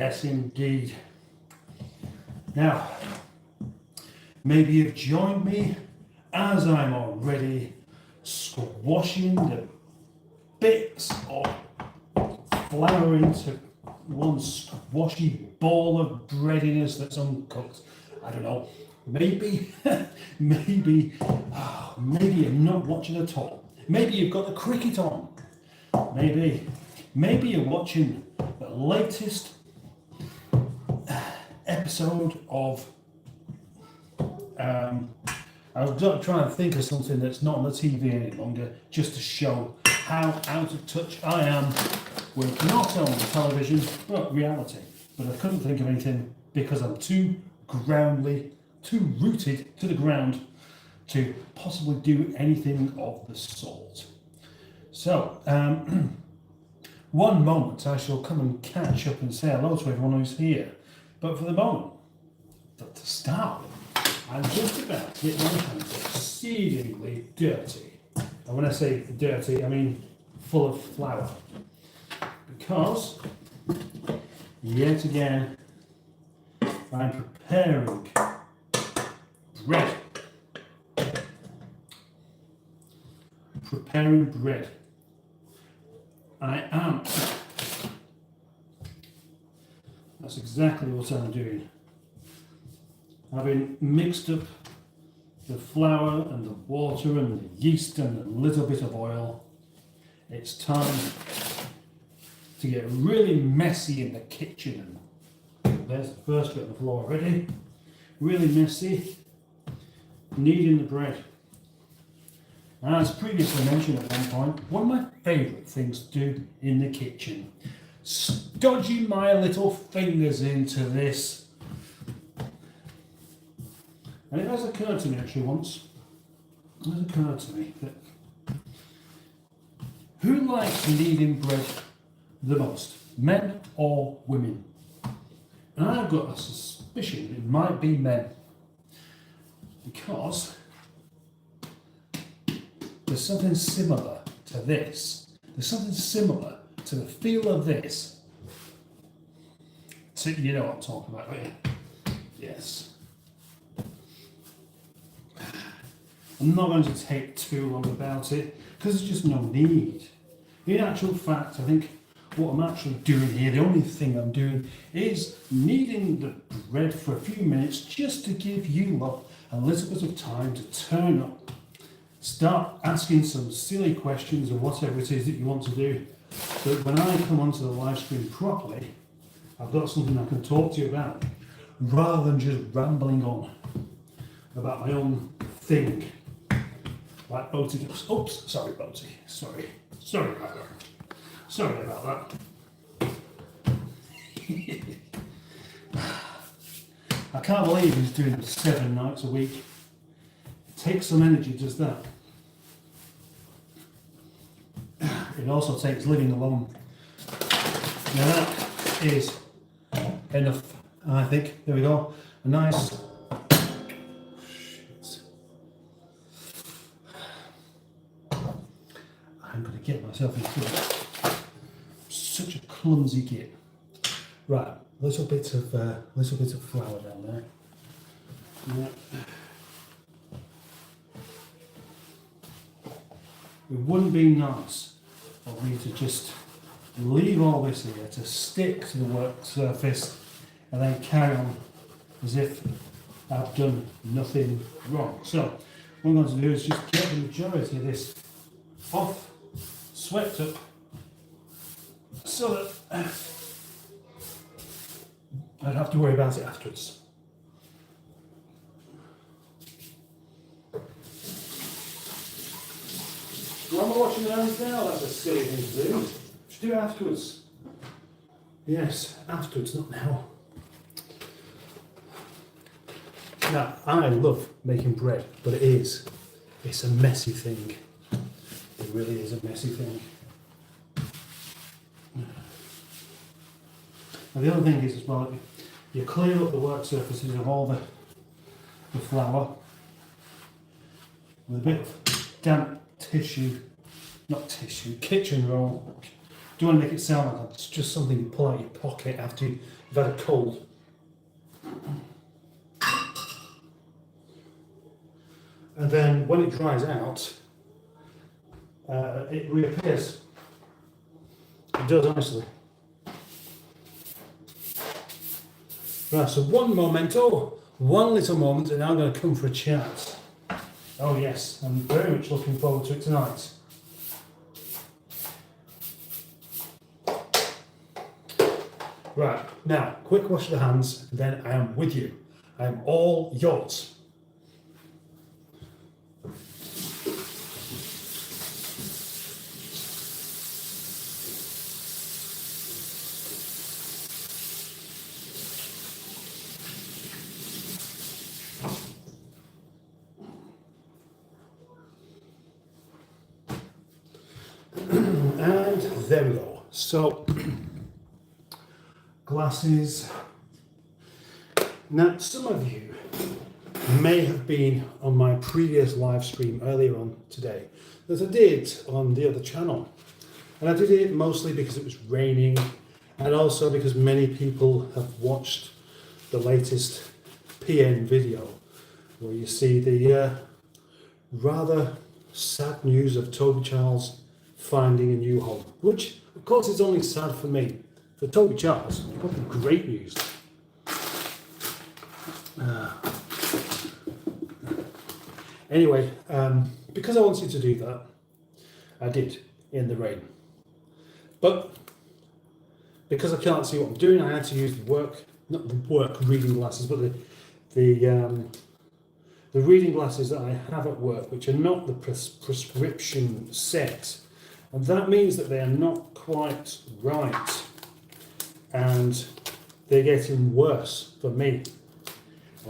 Yes, indeed. Now, maybe you've joined me as I'm already squashing the bits of flour into one squashy ball of breadiness that's uncooked. I don't know. Maybe, maybe you're not watching at all. Maybe you've got the cricket on. Maybe you're watching the latest episode of. I was trying to think of something that's not on the TV any longer, just to show how out of touch I am with not only television but reality. But I couldn't think of anything because I'm too rooted to the ground to possibly do anything of the sort. So, one moment I shall come and catch up and say hello to everyone who's here. But for the moment, to start with, I'm just about to get my hands exceedingly dirty. And when I say dirty, I mean full of flour. Because, yet again, I'm preparing bread. I am. That's exactly what I'm doing. Having mixed up the flour and the water and the yeast and a little bit of oil, it's time to get really messy in the kitchen. And there's the first bit on the floor already. Really messy, kneading the bread. As previously mentioned at one point, one of my favourite things to do in the kitchen, stodging my little fingers into this. And it has occurred to me actually once, that who likes kneading bread the most, men or women? And I've got a suspicion it might be men, because there's something similar to this. There's something similar to the feel of this. So you know what I'm talking about, don't you? Yes. I'm not going to take too long about it because there's just no need. In actual fact, I think what I'm actually doing here, the only thing I'm doing is kneading the bread for a few minutes just to give you up a little bit of time to turn up, start asking some silly questions or whatever it is that you want to do. So that when I come onto the live stream properly, I've got something I can talk to you about, rather than just rambling on about my own thing. Like Boaty does. Oops, sorry Boaty. Sorry about that. Sorry about that. I can't believe he's doing it 7 nights a week. It takes some energy, does that? It also takes living alone. Now that is enough, I think. There we go. A nice. I'm going to get myself into such a clumsy git. Right, a little bit of flour down there. Yeah. It wouldn't be nice for me to just leave all this here to stick to the work surface and then carry on as if I've done nothing wrong. So what I'm going to do is just get the majority of this off, swept up, so that I don't have to worry about it afterwards. Well, I'm watching the hands now, that's a silly thing to do. Should do it afterwards. Yes, afterwards, not now. Now, I love making bread, but it's a messy thing. It really is a messy thing. And the other thing is as well, you clear up the work surfaces of all the flour with a bit of damp kitchen roll. Do you want to make it sound like it's just something you pull out of your pocket after I've had a cold. And then when it dries out, it reappears. It does, honestly. Right, so one little moment, and I'm going to come for a chat. Oh yes, I'm very much looking forward to it tonight. Right, now, quick wash of the hands, and then I am with you. I am all yours. And there we go. So, glasses. Now, some of you may have been on my previous live stream earlier on today, that I did on the other channel. And I did it mostly because it was raining, and also because many people have watched the latest PN video, where you see the rather sad news of Toby Charles finding a new home, which of course is only sad for me. For Toby Charles, it's probably great news. Anyway, because I wanted to do that, I did in the rain. But because I can't see what I'm doing, I had to use not the work reading glasses, but the reading glasses that I have at work, which are not the prescription set. And that means that they are not quite right. And they're getting worse for me.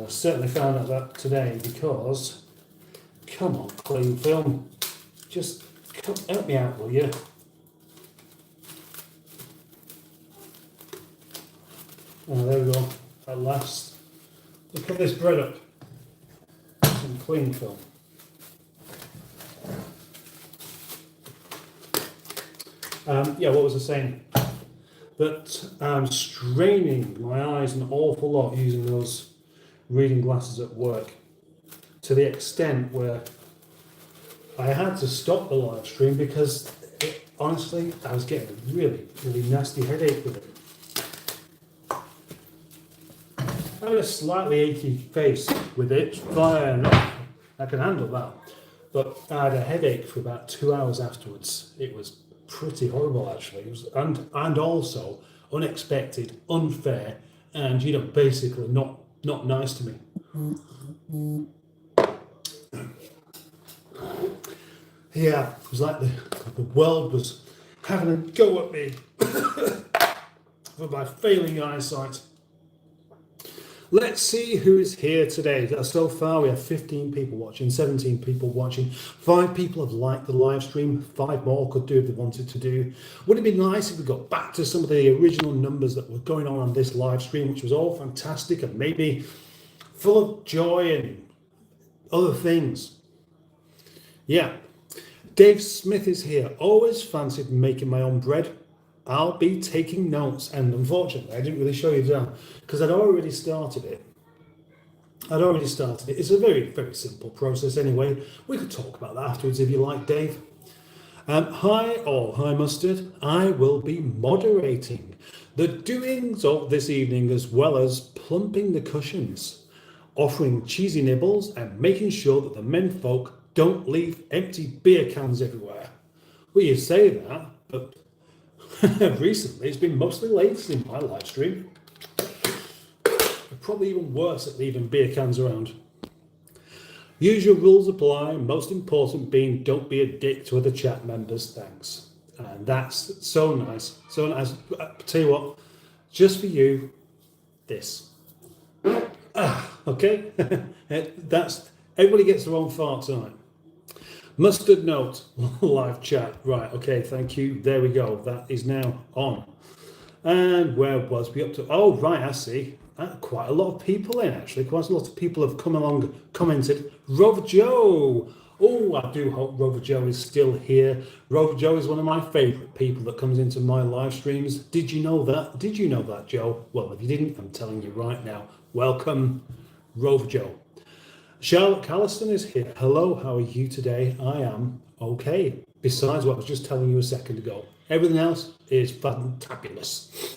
I certainly found out that today because, come on, clean film, just help me out, will you? Oh, there we go, at last. Look at this bread up. Some clean film. Yeah, what was I saying? That I'm straining my eyes an awful lot using those reading glasses at work, to the extent where I had to stop the live stream because honestly I was getting a really, really nasty headache with it. I had a slightly achy face with it, fine enough, I can handle that, but I had a headache for about 2 hours afterwards. It was pretty horrible actually. It was, and also unexpected, unfair, and basically not nice to me. Yeah, it was like the world was having a go at me for my failing eyesight. Let's see who is here today. So far we have 15 people watching, 17 people watching, 5 people have liked the live stream, 5 more could do if they wanted to do. Would it be nice if we got back to some of the original numbers that were going on this live stream, which was all fantastic and maybe full of joy and other things. Yeah. Dave Smith is here. Always fancied making my own bread. I'll be taking notes, and unfortunately I didn't really show you down because I'd already started it. It's a very, very simple process anyway. We could talk about that afterwards if you like, Dave. Hi all, hi Mustard. I will be moderating the doings of this evening, as well as plumping the cushions, offering cheesy nibbles and making sure that the menfolk don't leave empty beer cans everywhere. Well, you say that, but recently it's been mostly ladies in my live stream. Probably even worse at leaving beer cans around. Usual rules apply, most important being don't be a dick to other chat members, thanks. And that's so nice, so nice. I'll tell you what, just for you, this. Okay? That's, everybody gets their own fart tonight. Mustard note, live chat. Right, okay, thank you. There we go. That is now on. And where was we up to? Oh, right, I see. Quite a lot of people in, actually. Quite a lot of people have come along, commented. Rob Joe, Oh, I do hope Rover Joe is still here. Rover Joe is one of my favourite people that comes into my live streams. Did you know that? Did you know that, Joe? Well, if you didn't, I'm telling you right now. Welcome, Rover Joe. Charlotte Calliston is here. Hello, how are you today? I am okay. Besides what I was just telling you a second ago. Everything else is fantabulous.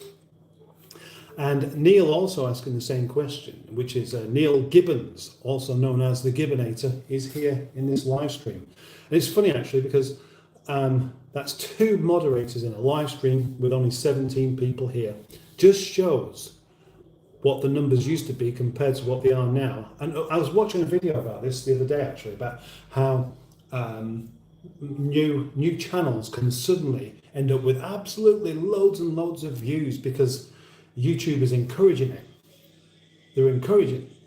And Neil also asking the same question, which is Neil Gibbons, also known as the Gibbonator, is here in this live stream. And it's funny actually because that's 2 moderators in a live stream with only 17 people here. Just shows what the numbers used to be compared to what they are now. And I was watching a video about this the other day actually, about how new channels can suddenly end up with absolutely loads and loads of views because YouTube is encouraging it.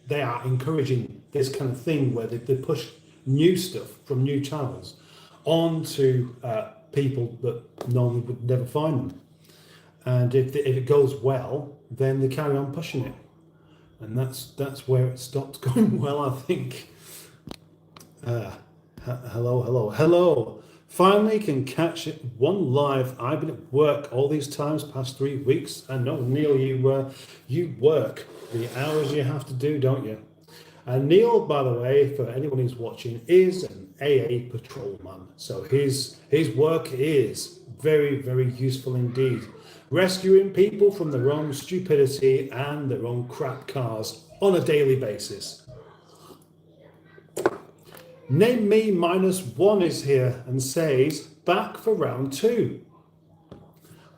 They are encouraging this kind of thing where they push new stuff from new channels onto people that normally would never find them. And if it goes well, then they carry on pushing it. And that's where it stopped going well, I think. Hello. Finally can catch it one live. I've been at work all these times past 3 weeks. I know, Neil, you work the hours you have to do, don't you? And Neil, by the way, for anyone who's watching, is an AA patrolman. So his work is very, very useful indeed. Rescuing people from their own stupidity and their own crap cars on a daily basis. Name Me -1 is here and says, back for round 2.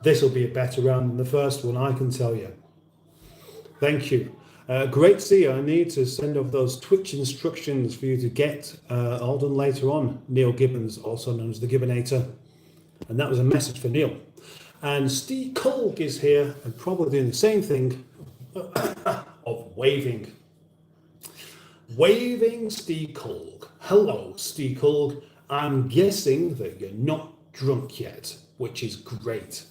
This will be a better round than the first one, I can tell you. Thank you. Great to see you. I need to send off those Twitch instructions for you to get all done later on. Neil Gibbons, also known as the Gibbonator. And that was a message for Neil. And Steve Colg is here and probably doing the same thing of waving. Waving Steve Colg. Hello, Steve Colg. I'm guessing that you're not drunk yet, which is great.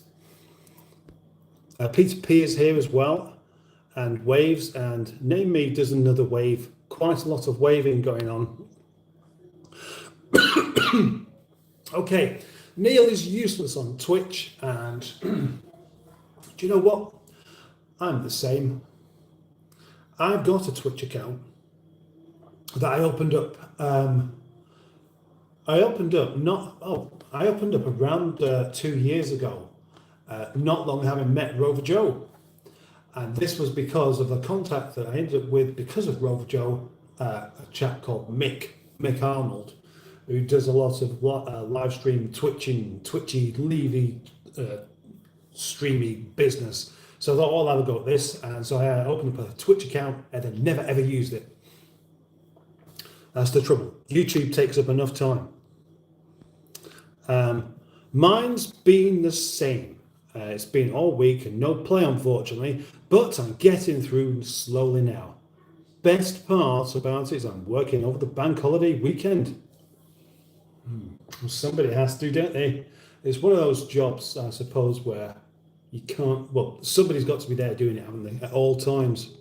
Peter P is here as well and waves, and Name Me does another wave. Quite a lot of waving going on. Okay, Neil is useless on Twitch, and do you know what? I'm the same. I've got a Twitch account that I opened up. I opened up around 2 years ago, not long having met Rover Joe. And this was because of a contact that I ended up with because of Rover Joe, a chap called Mick Arnold, who does a lot of live stream twitchy, leavy, streamy business. So I thought, I'll have a go at this. And so I opened up a Twitch account and I never ever used it. That's the trouble. YouTube takes up enough time. Mine's been the same. It's been all week and no play, unfortunately, but I'm getting through slowly now. Best part about it is I'm working over the bank holiday weekend. Somebody has to, don't they? It's one of those jobs, I suppose, where you can't, well, somebody's got to be there doing it, haven't they, at all times.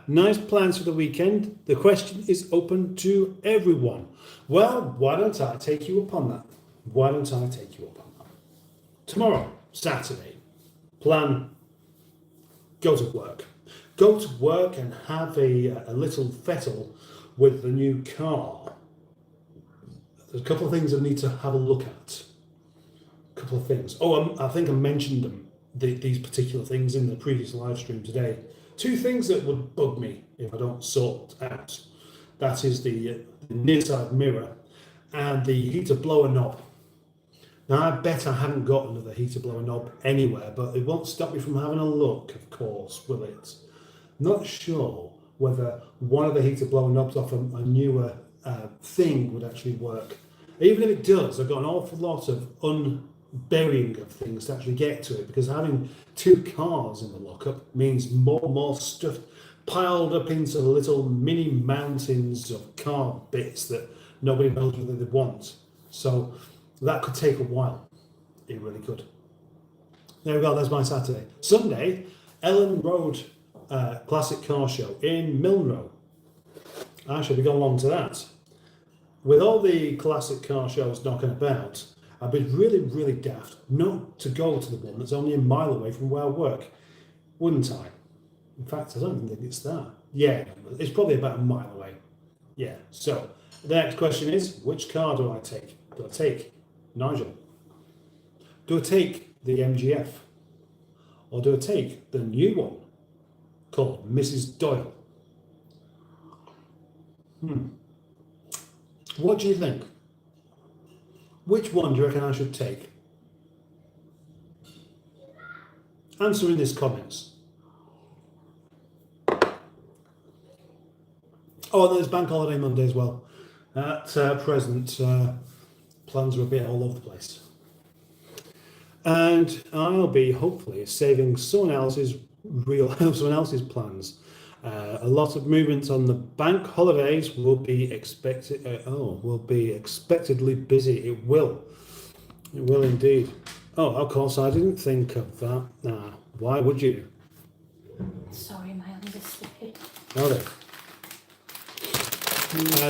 Nice plans for the weekend. The question is open to everyone. Well, why don't I take you up on that? Tomorrow, Saturday, plan, go to work. Go to work and have a little fettle with the new car. There's a couple of things I need to have a look at. A couple of things. I think I mentioned them, these particular things in the previous live stream today. 2 things that would bug me if I don't sort out. That is the near side mirror and the heater blower knob. Now, I bet I haven't got another heater blower knob anywhere, but it won't stop me from having a look, of course, will it? Not sure whether one of the heater blower knobs off a newer thing would actually work. Even if it does, I've got an awful lot of unburying of things to actually get to it, because having 2 cars in the lockup means more stuff piled up into little mini mountains of car bits that nobody knows whether they want. So that could take a while. It really could. There we go, that's my Saturday. Sunday, Ellen Road Classic Car Show in Milnrow. I shall be going along to that. with all the classic car shows knocking about, I'd be really, really daft not to go to the one that's only a mile away from where I work, wouldn't I? In fact, I don't even think it's that. Yeah, it's probably about a mile away. Yeah, so the next question is, which car do I take? Do I take Nigel? Do I take the MGF? Or do I take the new one called Mrs. Doyle? What do you think? Which one do you reckon I should take? Answer in these comments. Oh, and there's Bank Holiday Monday as well. At present, plans are a bit all over the place. And I'll be hopefully saving someone else's plans. A lot of movement on the bank holidays will be expectedly busy. It will indeed. Oh, of course, I didn't think of that. Nah, why would you? Sorry, my hand is sticky. Okay.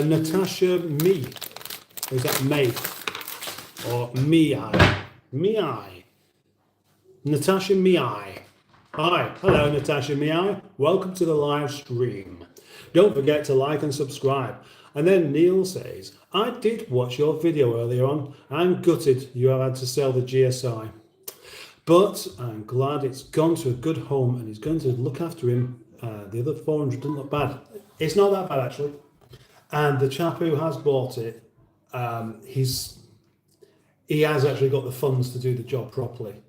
Natasha Me. Is that May? Or Me-I? Me-I. Natasha Me-I. Hi, hello Natasha Me-I. Welcome to the live stream. Don't forget to like and subscribe. And then Neil says, I did watch your video earlier on. I'm gutted you have had to sell the GSI. But I'm glad it's gone to a good home and he's going to look after him. The other 400 doesn't look bad. It's not that bad actually. And the chap who has bought it, he has actually got the funds to do the job properly.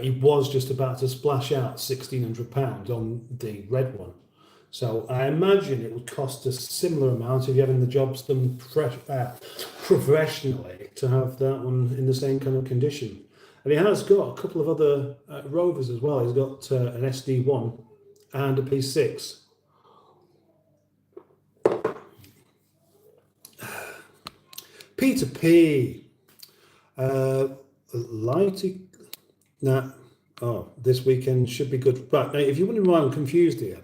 He was just about to splash out £1,600 on the red one. So I imagine it would cost a similar amount if you're having the jobs done professionally to have that one in the same kind of condition. And he has got a couple of other Rovers as well. He's got an SD1 and a P6. Peter P. Lighty. Nah. Oh, this weekend should be good. Right, now, if you're wondering why I'm confused here,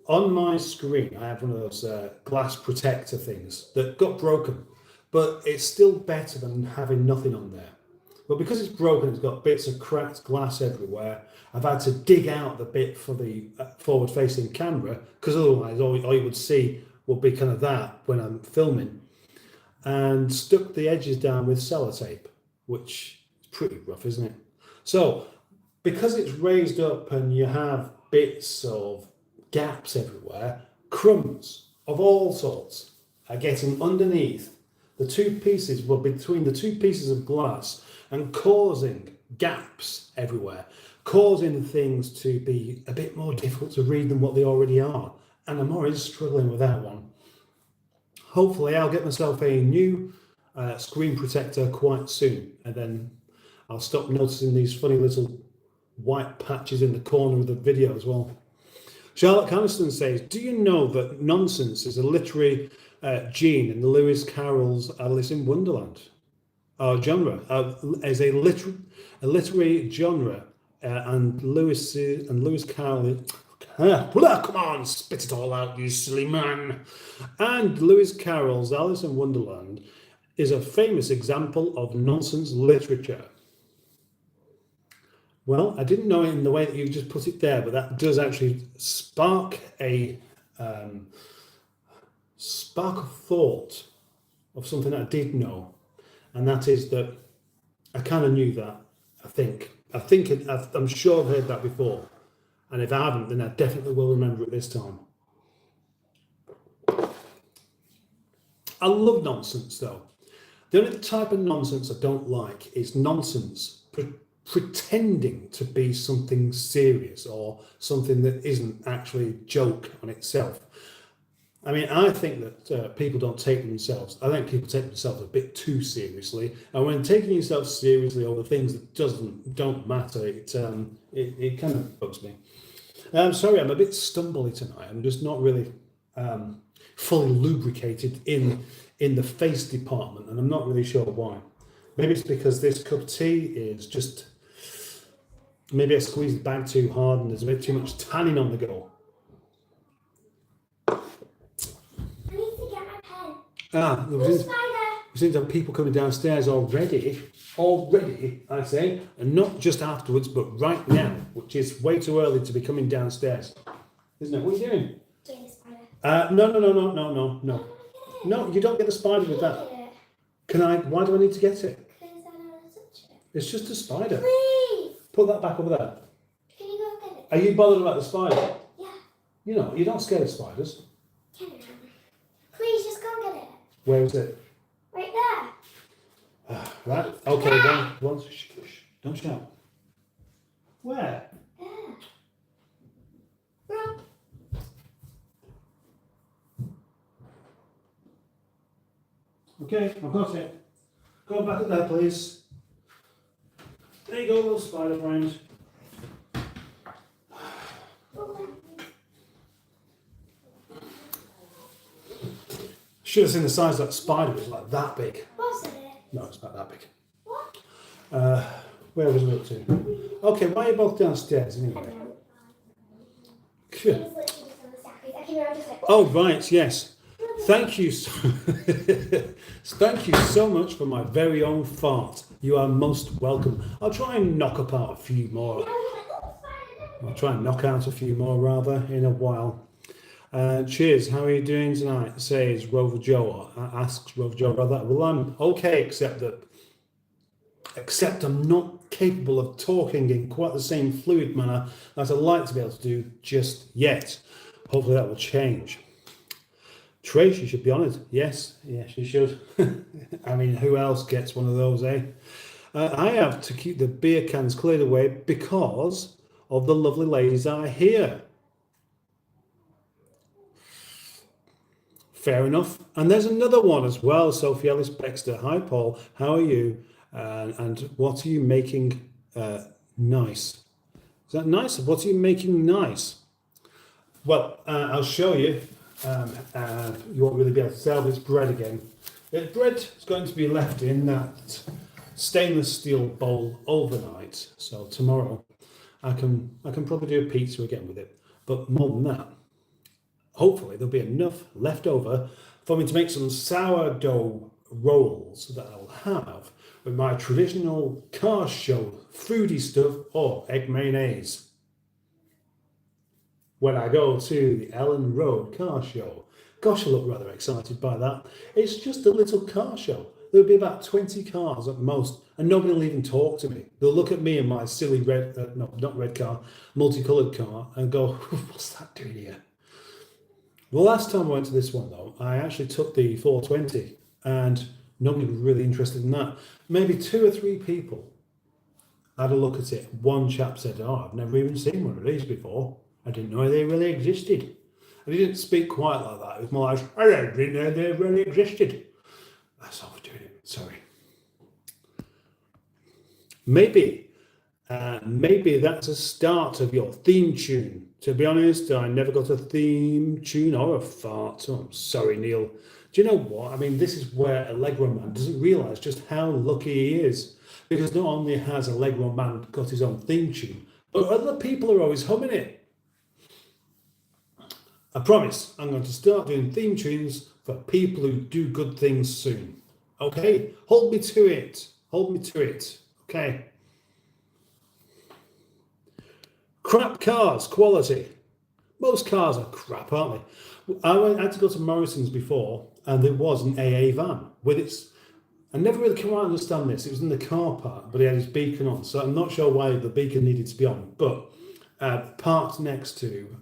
on my screen I have one of those glass protector things that got broken, but it's still better than having nothing on there. But because it's broken, it's got bits of cracked glass everywhere. I've had to dig out the bit for the forward-facing camera because otherwise all you would see would be kind of that when I'm filming. And stuck the edges down with sellotape, which is pretty rough, isn't it? So, because it's raised up and you have bits of gaps everywhere, crumbs of all sorts are getting underneath the two pieces, well, between the two pieces of glass and causing gaps everywhere, causing things to be a bit more difficult to read than what they already are. And I'm already struggling with that one. Hopefully I'll get myself a new screen protector quite soon, and then I'll stop noticing these funny little white patches in the corner of the video as well. Charlotte Caniston says, do you know that nonsense is a literary gene in Lewis Carroll's Alice in Wonderland? Genre, as a literary genre, and Lewis Carroll... come on, spit it all out, you silly man. And Lewis Carroll's Alice in Wonderland is a famous example of nonsense literature. Well, I didn't know it in the way that you just put it there, but that does actually spark a thought of something I did know, and that is that I kind of knew that. I'm sure I've heard that before. And if I haven't, then I definitely will remember it this time. I love nonsense, though. The only type of nonsense I don't like is nonsense pretending to be something serious or something that isn't actually a joke on itself. I mean, I think that people don't take themselves. I think people take themselves a bit too seriously. And when taking yourself seriously over things that don't matter, it kind of bugs me. I'm sorry, I'm a bit stumbly tonight. I'm just not really fully lubricated in the face department, and I'm not really sure why. Maybe it's because this cup of tea is just... Maybe I squeezed the bag too hard and there's a bit too much tannin on the go. I need to get my pen. We seem to have people coming downstairs already, I say, and not just afterwards, but right now, which is way too early to be coming downstairs, isn't it? What are you doing? Doing the spider. No. No, you don't get the spider with that. Why do I need to get it? Because I don't want to touch it. It's just a spider. Please! Put that back over there. Can you go get it? Are you bothered about the spider? Yeah. You know, you're not scared of spiders. Can you? Please, just go get it. Where is it? Right there. Right. Okay, then. Shh. Don't shout. Where? There. Run. Okay, I've got it. Go back up there, please. There you go, little spider friend. Should have seen the size of that spider. It was like that big. Was it? No, it's not that big. What? Where was it up to? Okay, why are you both downstairs anyway? He was literally just on the stack. I can just like, Oh, right, yes. Thank you. Thank you so much for my very own fart. You are most welcome. I'll try and knock out a few more. I'll try and knock out a few more rather in a while. Cheers. How are you doing tonight? Says Rover Joe. Asks Rover Joe about that. Well, I'm okay, except I'm not capable of talking in quite the same fluid manner as I'd like to be able to do just yet. Hopefully that will change. Trace, you should be on it. Yes, you should. I mean, who else gets one of those, eh? I have to keep the beer cans cleared away because of the lovely ladies that are here. Fair enough. And there's another one as well, Sophie Ellis Baxter. Hi, Paul. How are you? And what are you making nice? Is that nice? What are you making nice? Well, I'll show you. You won't really be able to tell, but it's bread again. Bread is going to be left in that stainless steel bowl overnight. So tomorrow I can probably do a pizza again with it. But more than that, hopefully there'll be enough left over for me to make some sourdough rolls that I'll have with my traditional car show foodie stuff or egg mayonnaise when I go to the Ellen Road car show. Gosh, I look rather excited by that. It's just a little car show. There'll be about 20 cars at most, and nobody will even talk to me. They'll look at me in my silly red, not red car, multicoloured car, and go, what's that doing here? The last time I went to this one, though, I actually took the 420, and nobody was really interested in that. Maybe 2 or 3 people had a look at it. One chap said, oh, I've never even seen one of these before. I didn't know they really existed. And he didn't speak quite like that. It was more like, I didn't know they really existed. That's overdoing it. Sorry. Maybe that's a start of your theme tune. To be honest, I never got a theme tune or a fart. Oh, I'm sorry, Neil. Do you know what? I mean, this is where Allegro Man doesn't realise just how lucky he is. Because not only has Allegro Man got his own theme tune, but other people are always humming it. I promise I'm going to start doing theme tunes for people who do good things soon. Okay? Hold me to it. Hold me to it. Okay? Crap cars, quality. Most cars are crap, aren't they? I had to go to Morrison's before, and there was an AA van with its... I never really can understand this. It was in the car park, but it had his beacon on, so I'm not sure why the beacon needed to be on, but parked next to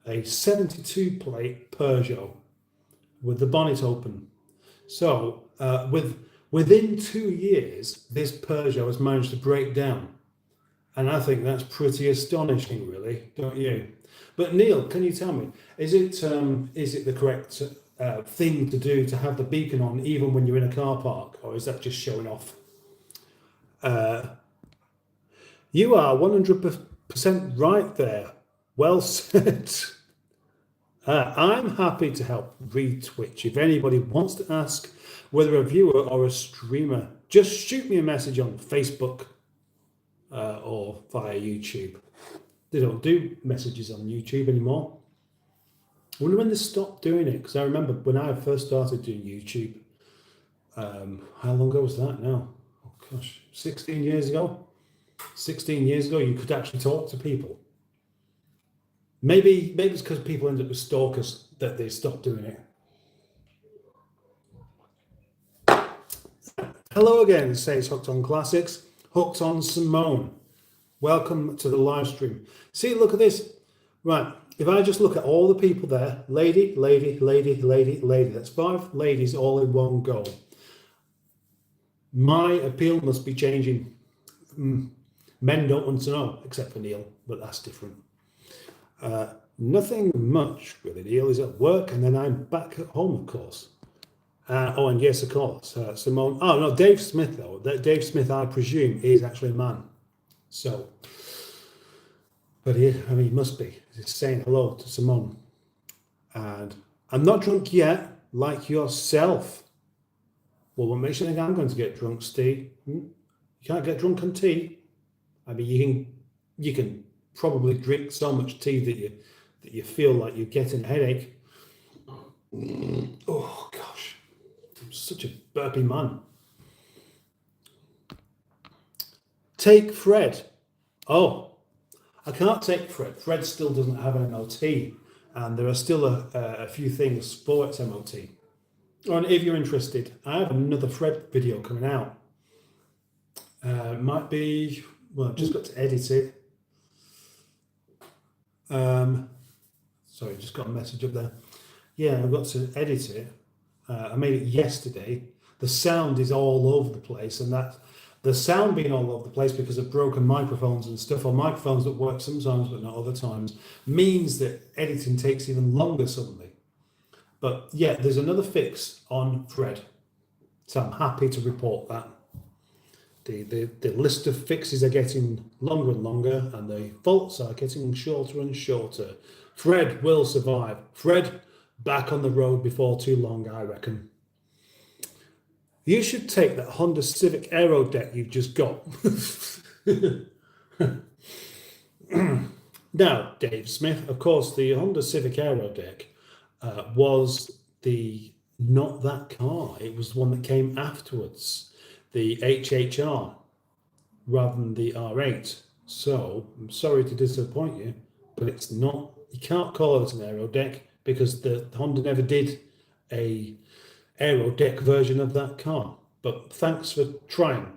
a 72 plate Peugeot with the bonnet open. So within 2 years, this Peugeot has managed to break down. And I think that's pretty astonishing, really, don't you? But Neil, can you tell me, is it the correct thing to do to have the beacon on even when you're in a car park, or is that just showing off? You are 100% right there. Well said. I'm happy to help read Twitch. If anybody wants to ask whether a viewer or a streamer, just shoot me a message on Facebook or via YouTube. They don't do messages on YouTube anymore. I wonder when they stopped doing it, because I remember when I first started doing YouTube, how long ago was that now? Oh gosh, 16 years ago? 16 years ago, you could actually talk to people. Maybe it's because people end up with stalkers that they stopped doing it. Hello again, it says Hooked on Classics. Hooked on Simone. Welcome to the live stream. See, look at this. Right, if I just look at all the people there, lady, lady, lady, lady, lady, that's 5 ladies all in one go. My appeal must be changing. Men don't want to know, except for Neil, but that's different. Nothing much really. Neil is at work, and then I'm back at home, of course. Oh, and yes, of course, Simone. Oh no, Dave Smith though. Dave Smith, I presume, is actually a man. So, but he must be. He's saying hello to Simone. And I'm not drunk yet, like yourself. Well, what makes you think I'm going to get drunk, Steve? You can't get drunk on tea. I mean, you can probably drink so much tea that you feel like you're getting a headache. Oh gosh, I'm such a burpy man. Take Fred. Oh, I can't take Fred. Fred still doesn't have an MOT, and there are still a few things for its MOT. And if you're interested, I have another Fred video coming out. Might be, well, I've just got to edit it. Sorry, just got a message up there. Yeah, I've got to edit it. I made it yesterday. The sound is all over the place, and that the sound being all over the place because of broken microphones and stuff, or microphones that work sometimes but not other times, means that editing takes even longer suddenly. But yeah, there's another fix on Fred, so I'm happy to report that. The list of fixes are getting longer and longer, and the faults are getting shorter and shorter. Fred will survive. Fred back on the road before too long, I reckon. You should take that Honda Civic Aero deck you've just got. Now, Dave Smith, of course, the Honda Civic Aero deck was not that car. It was the one that came afterwards, the HHR, rather than the R8. So I'm sorry to disappoint you, but it's not. You can't call it an aero deck because the Honda never did a aero deck version of that car. But thanks for trying.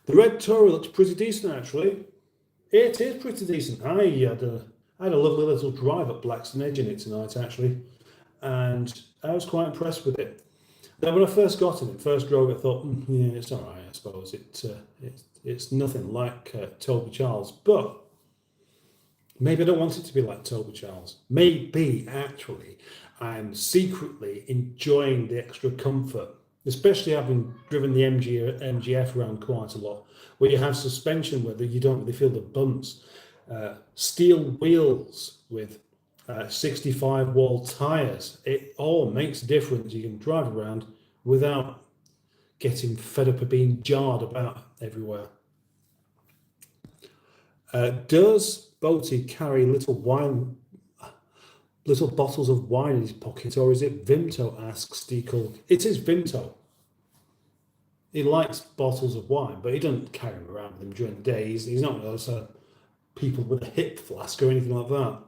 The red Tourer looks pretty decent, actually. It is pretty decent. I had a lovely little drive at Blackstone Edge in it tonight, actually, and I was quite impressed with it. Now, when I first got in it, first drove it, I thought, yeah, it's all right, I suppose. It's nothing like Toby Charles, but maybe I don't want it to be like Toby Charles. Maybe, actually, I'm secretly enjoying the extra comfort, especially having driven the MGF around quite a lot, where you have suspension where you don't really feel the bumps. Steel wheels with 65 wall tires. It all makes a difference. You can drive around without getting fed up of being jarred about everywhere. Does Boaty carry little bottles of wine in his pocket, or is it Vimto? Asks Deacle. It is Vimto. He likes bottles of wine, but he doesn't carry them around with him during the day. He's not one of those people with a hip flask or anything like that.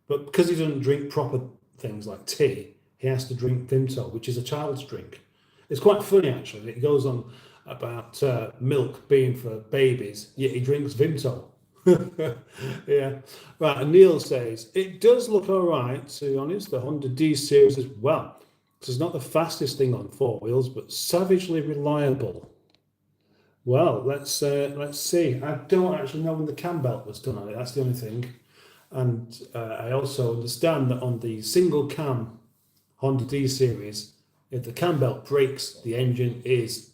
But because he doesn't drink proper things like tea, he has to drink Vimto, which is a child's drink. It's quite funny, actually. It goes on about milk being for babies, yet he drinks Vimto. Yeah. Right, and Neil says, it does look all right, to be honest, the Honda D series as well. This is not the fastest thing on 4 wheels, but savagely reliable. Well, let's see. I don't actually know when the cam belt was done on it. That's the only thing. And I also understand that on the single cam Honda D series, if the cam belt breaks, the engine is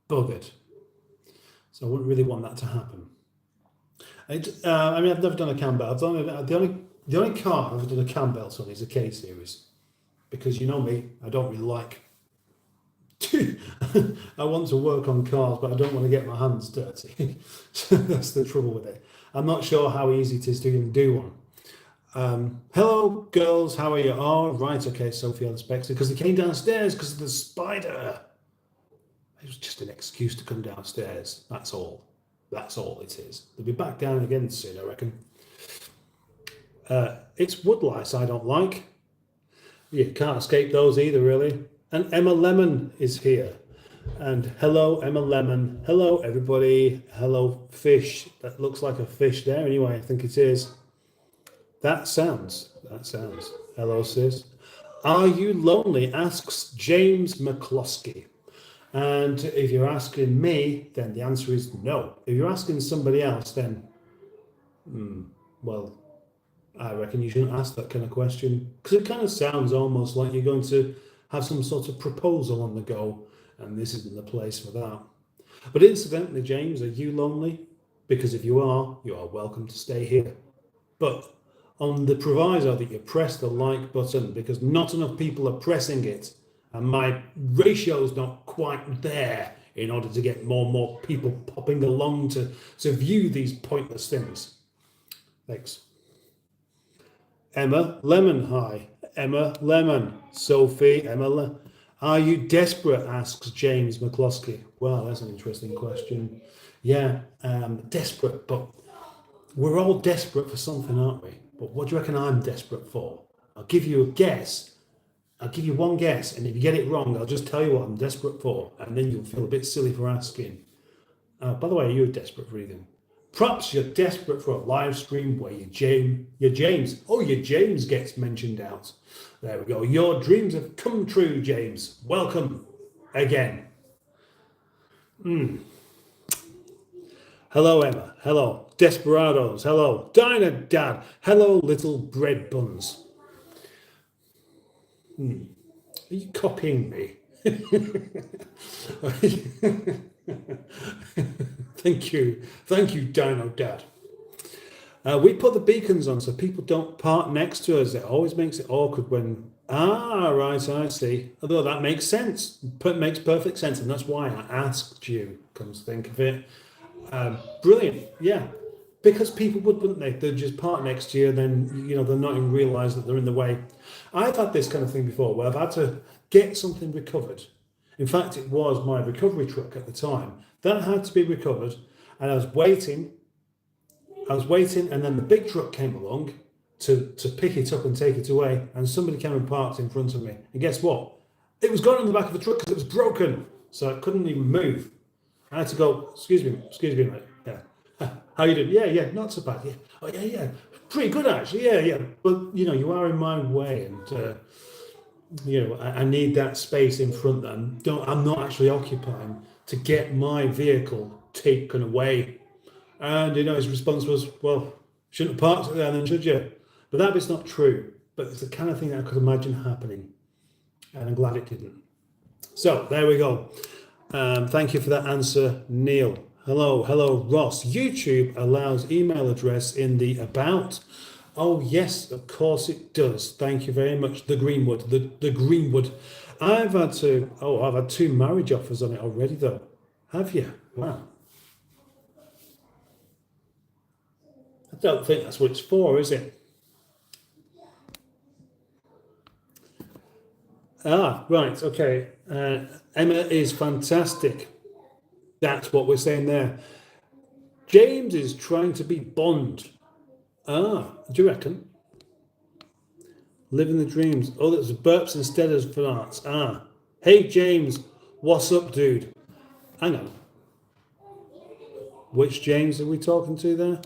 buggered. So I wouldn't really want that to happen. I've never done a cam belt. The only car I've ever done a cam belt on is a K series, because you know me, I don't really like. I want to work on cars, but I don't want to get my hands dirty. So that's the trouble with it. I'm not sure how easy it is to even do one. Hello, girls. How are you? Oh, right. Okay, Sophie on the specs because they came downstairs because of the spider. It was just an excuse to come downstairs. That's all. That's all it is. They'll be back down again soon, I reckon. It's wood lice I don't like. You can't escape those either, really. And Emma Lemon is here. And hello, Emma Lemon. Hello, everybody. Hello, fish. That looks like a fish there. Anyway, I think it is. That sounds. Hello, sis. Are you lonely? Asks James McCloskey. And if you're asking me, then the answer is no. If you're asking somebody else, then, well, I reckon you shouldn't ask that kind of question because it kind of sounds almost like you're going to have some sort of proposal on the go, and this isn't the place for that. But incidentally, James, are you lonely? Because if you are welcome to stay here. But on the proviso that you press the like button, because not enough people are pressing it, and my ratio's not quite there in order to get more and more people popping along to view these pointless things. Thanks. Emma Lemon, hi. Emma Lemon. Sophie, Emma Are you desperate, asks James McCloskey. Well, that's an interesting question. Yeah, desperate, but we're all desperate for something, aren't we? But what do you reckon I'm desperate for? I'll give you a guess. I'll give you one guess, and if you get it wrong, I'll just tell you what I'm desperate for, and then you'll feel a bit silly for asking. By the way, are you desperate for anything? Perhaps you're desperate for a live stream where your James gets mentioned out. There we go. Your dreams have come true, James. Welcome again. Hello, Emma. Hello, Desperados. Hello, Diner Dad. Hello, little bread buns. Are you copying me? Thank you, Dino Dad. We put the beacons on so people don't park next to us. It always makes it awkward when. Right, I see. Although that makes sense. It makes perfect sense, and that's why I asked you. Come to think of it, brilliant. Yeah, because people wouldn't they? They'd just park next to you, and then they're not even realise that they're in the way. I've had this kind of thing before where I've had to get something recovered. In fact, it was my recovery truck at the time that had to be recovered, and I was waiting, and then the big truck came along to pick it up and take it away, and somebody came and parked in front of me. And guess what? It was going on the back of the truck because it was broken, so I couldn't even move. I had to go, excuse me, mate. Yeah. How you doing? Yeah, not so bad. Yeah. Oh, yeah. Pretty good, actually. Yeah. But, you are in my way, and, I need that space in front that I'm not actually occupying to get my vehicle taken away. And, his response was, well, shouldn't have parked it there then, should you? But that bit's not true. But it's the kind of thing that I could imagine happening. And I'm glad it didn't. So, there we go. Thank you for that answer, Neil. Hello, Ross. YouTube allows email address in the about. Oh, yes, of course it does. Thank you very much. The Greenwood. The Greenwood. I've had 2 marriage offers on it already, though. Have you? Wow. I don't think that's what it's for, is it? Right, okay. Emma is fantastic. That's what we're saying there. James is trying to be Bond. Do you reckon? Living the dreams. Oh, that's burps instead of farts. Hey, James. What's up, dude? Hang on. Which James are we talking to there?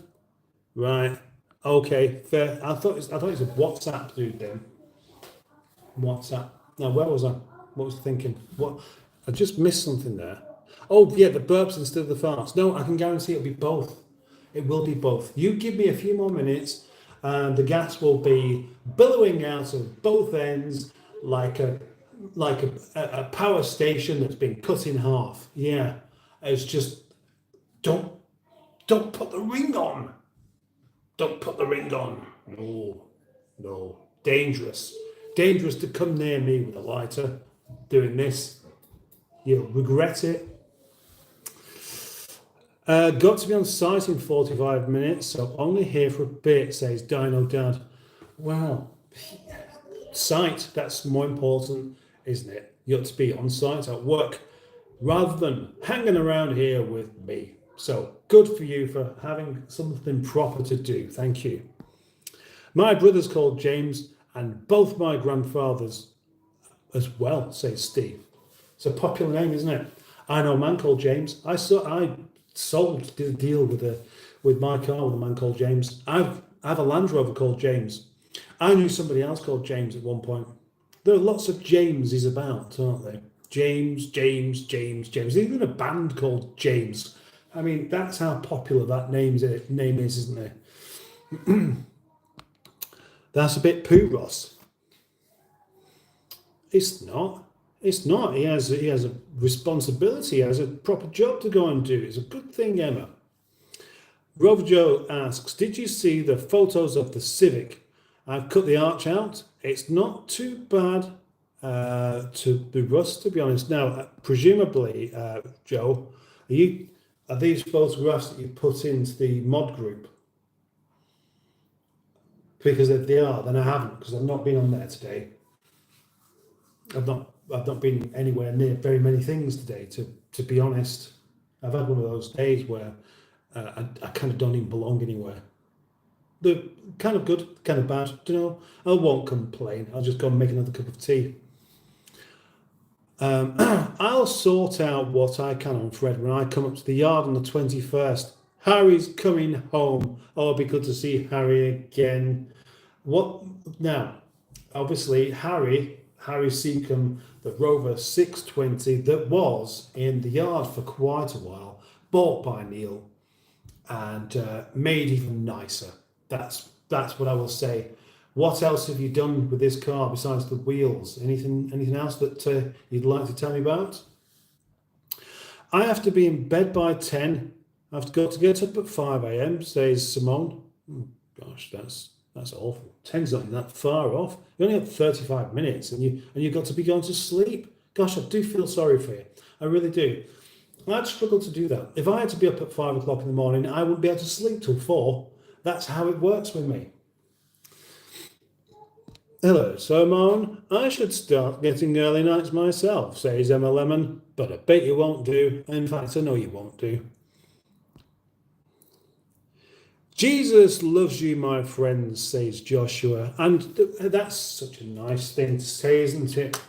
Right. Okay, fair. I thought it was a WhatsApp dude then. WhatsApp. Now, where was I? What was I thinking? What? I just missed something there. Oh, yeah, the burps instead of the farts. No, I can guarantee it'll be both. It will be both. You give me a few more minutes, and the gas will be billowing out of both ends like a power station that's been cut in half. Yeah, it's just don't put the ring on. Don't put the ring on. No, dangerous to come near me with a lighter doing this. You'll regret it. Got to be on site in 45 minutes, so only here for a bit, says Dino Dad. Well, site, that's more important, isn't it? You ought to be on site at work rather than hanging around here with me. So good for you for having something proper to do. Thank you. My brother's called James, and both my grandfathers as well, says Steve. It's a popular name, isn't it? I know a man called James. I sold, did a deal with my car with a man called James. I have a Land Rover called James. I knew somebody else called James at one point. There are lots of Jameses about, aren't there? James. There's even a band called James. I mean, that's how popular that name is, isn't it? That's a bit poo, Ross. It's not. It's not. He has a responsibility. He has a proper job to go and do. It's a good thing, Emma. Rover Joe asks, did you see the photos of the Civic? I've cut the arch out. It's not too bad to be rust, to be honest. Now, presumably, Joe, are these photographs that you put into the mod group? Because if they are, then I haven't, because I've not been on there today. I've not been anywhere near very many things today, to be honest. I've had one of those days where I kind of don't even belong anywhere. They're kind of good, kind of bad, you know. I won't complain. I'll just go and make another cup of tea. I'll sort out what I can on Fred when I come up to the yard on the 21st. Harry's coming home. Oh, it'll be good to see Harry again. What now? Obviously, Harry Seacombe, the Rover 620 that was in the yard for quite a while, bought by Neil and made even nicer. That's what I will say. What else have you done with this car besides the wheels? Anything else that you'd like to tell me about? I have to be in bed by 10. I have to get up at 5 a.m, says Simone. Oh, gosh, that's awful. 10's not that far off. You only have 35 minutes and you've got to be going to sleep. Gosh, I do feel sorry for you. I really do. I'd struggle to do that. If I had to be up at 5 o'clock in the morning, I wouldn't be able to sleep till 4. That's how it works with me. Hello, Simone. I should start getting early nights myself, says Emma Lemon, but I bet you won't do. In fact, I know you won't do. Jesus loves you, my friends, says Joshua. And that's such a nice thing to say, isn't it?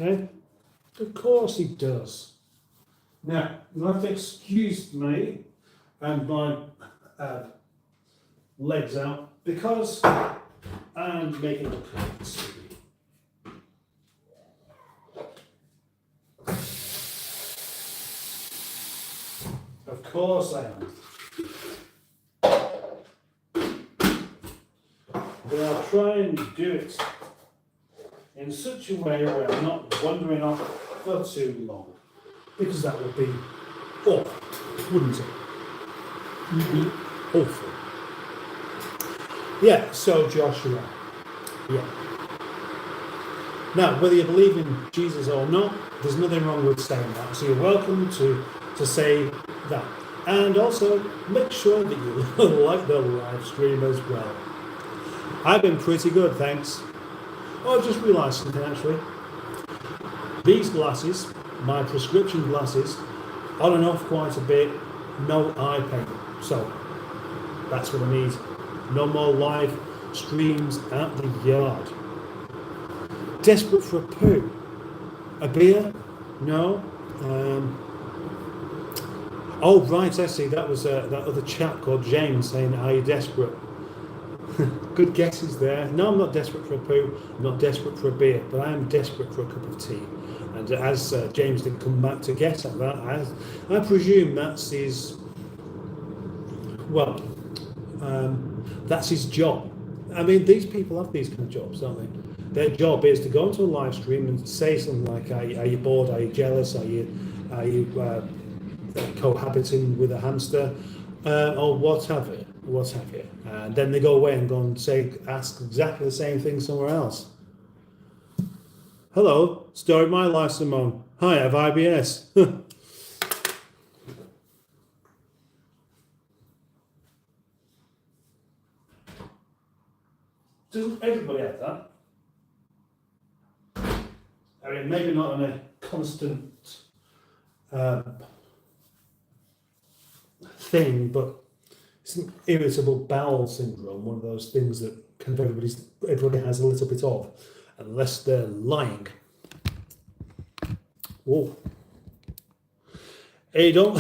Okay? Of course he does. Now, you'll have to excuse me and my legs out because I'm making a cup of tea. Of course I am. But I'll try and do it in such a way where I'm not wandering off for too long. Because that would be awful, wouldn't it? Awful. Yeah, so Joshua. Yeah. Now, whether you believe in Jesus or not, there's nothing wrong with saying that. So you're welcome to say that. And also, make sure that you like the live stream as well. I've been pretty good, thanks. Oh, I've just realised something actually. These glasses, my prescription glasses, on and off quite a bit, no eye pain. So, that's what I need. No more live streams at the yard. Desperate for a poo? A beer? No? Oh, right, I see. That was that other chap called James saying, are you desperate? Good guesses there. No, I'm not desperate for a poo. I'm not desperate for a beer, but I am desperate for a cup of tea. And as James didn't come back to guess at that, I presume that's his, well, that's his job. I mean, these people have these kind of jobs, don't they? Their job is to go into a live stream and say something like, are you bored? Are you jealous? Are you cohabiting with a hamster? Or what have you? And then they go away and ask exactly the same thing somewhere else. Hello, story of my life, Simone. Hi, I have IBS. Doesn't everybody have that? I mean, maybe not on a constant thing, but it's an irritable bowel syndrome, one of those things that kind of everybody has a little bit of, unless they're lying. Whoa. Hey, don't,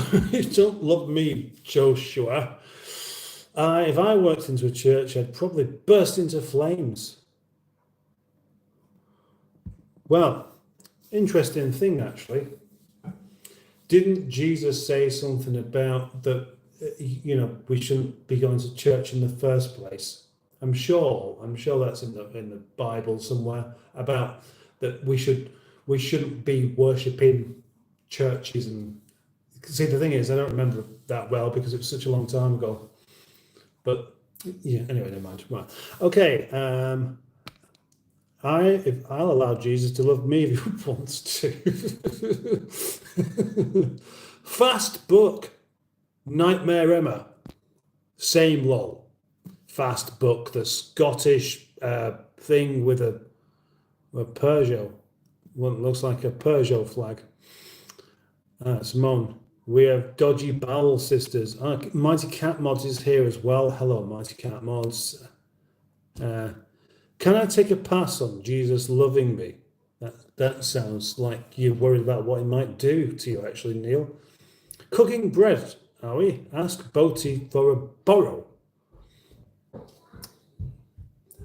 don't love me, Joshua. If I worked into a church, I'd probably burst into flames. Well, interesting thing, actually. Didn't Jesus say something about that, we shouldn't be going to church in the first place? I'm sure that's in the Bible somewhere, about that we shouldn't be worshipping churches. And see, the thing is, I don't remember that well because it was such a long time ago. But yeah, anyway, never mind. Right. Okay. I'll allow Jesus to love me if he wants to. Fast book. Nightmare Emma. Same lol. Fast book. The Scottish thing with a Peugeot. One looks like a Peugeot flag. Simone. We have Dodgy Bowel Sisters. Mighty Cat Mods is here as well. Hello, Mighty Cat Mods. Can I take a pass on Jesus loving me? That sounds like you're worried about what he might do to you, actually, Neil. Cooking bread, are we? Ask Boaty for a borrow.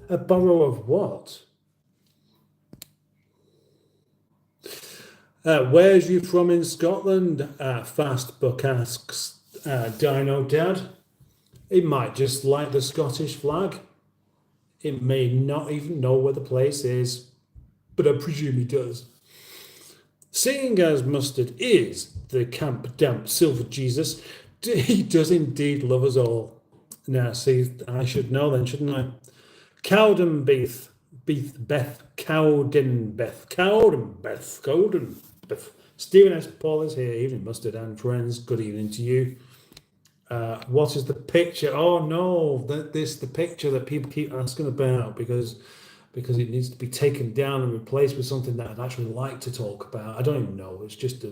A borrow of what? Where's you from in Scotland? Fast Book asks Dino Dad. He might just like the Scottish flag. It may not even know where the place is, but I presume he does. Seeing as Mustard is the camp damp silver Jesus, he does indeed love us all. Now, see, I should know then, shouldn't I? Cowdenbeth, Cowdenbeth. Stephen S. Paul is here. Evening, Mustard and friends. Good evening to you. What is the picture? Oh no, the picture that people keep asking about because it needs to be taken down and replaced with something that I'd actually like to talk about. I don't even know. It's just a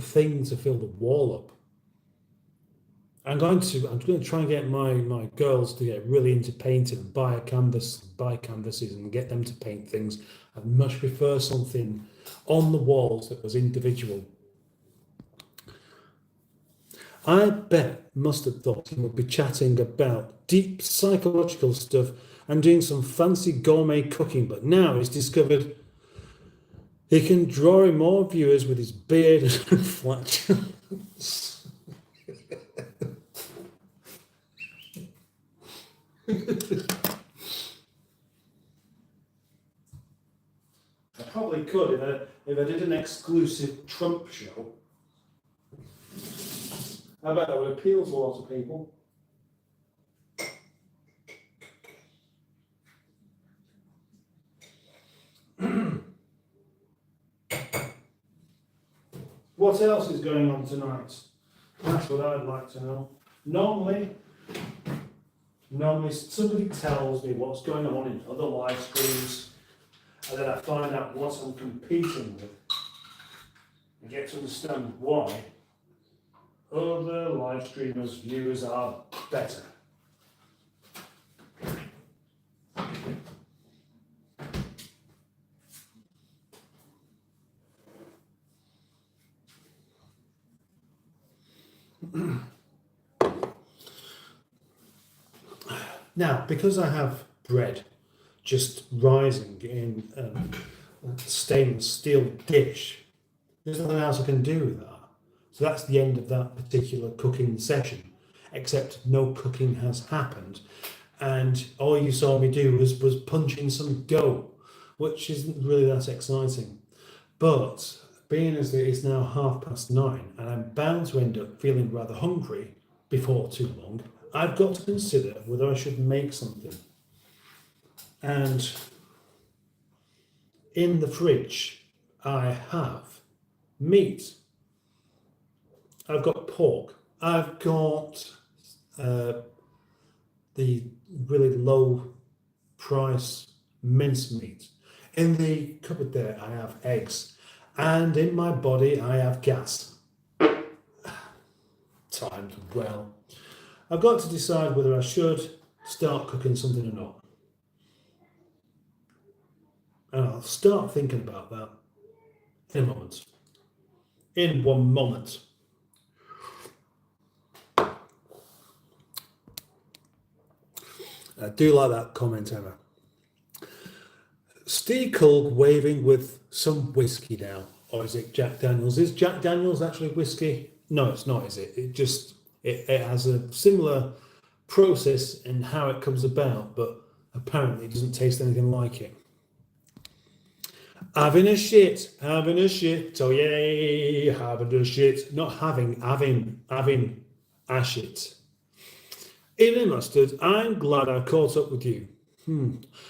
thing to fill the wall up. I'm going to try and get my girls to get really into painting and buy canvases and get them to paint things. I'd much prefer something on the walls that was individual. I bet Mustard thought he would be chatting about deep psychological stuff and doing some fancy gourmet cooking, but now he's discovered he can draw in more viewers with his beard and flatulence. I probably could if I did an exclusive Trump show. I bet that would appeal to a lot of people. What else is going on tonight? That's what I'd like to know. Normally somebody tells me what's going on in other live streams, and then I find out what I'm competing with and get to understand why other live streamers' views are better. Now, because I have bread just rising in a stainless steel dish, there's nothing else I can do with that. So that's the end of that particular cooking session, except no cooking has happened. And all you saw me do was punch in some dough, which isn't really that exciting. But being as it is now 9:30 and I'm bound to end up feeling rather hungry before too long, I've got to consider whether I should make something. And in the fridge, I have meat. I've got pork. I've got the really low price mincemeat. In the cupboard there, I have eggs, and in my body, I have gas. Timed well. I've got to decide whether I should start cooking something or not. And I'll start thinking about that in a moment. In one moment. I do like that comment, Emma. Steve Culg waving with some whiskey now. Or is it Jack Daniels? Is Jack Daniels actually whiskey? No, it's not, is it? It has a similar process in how it comes about, but apparently it doesn't taste anything like it. Having a shit, oh yay, having a shit. Not having a shit. Evening Mustard, I'm glad I caught up with you.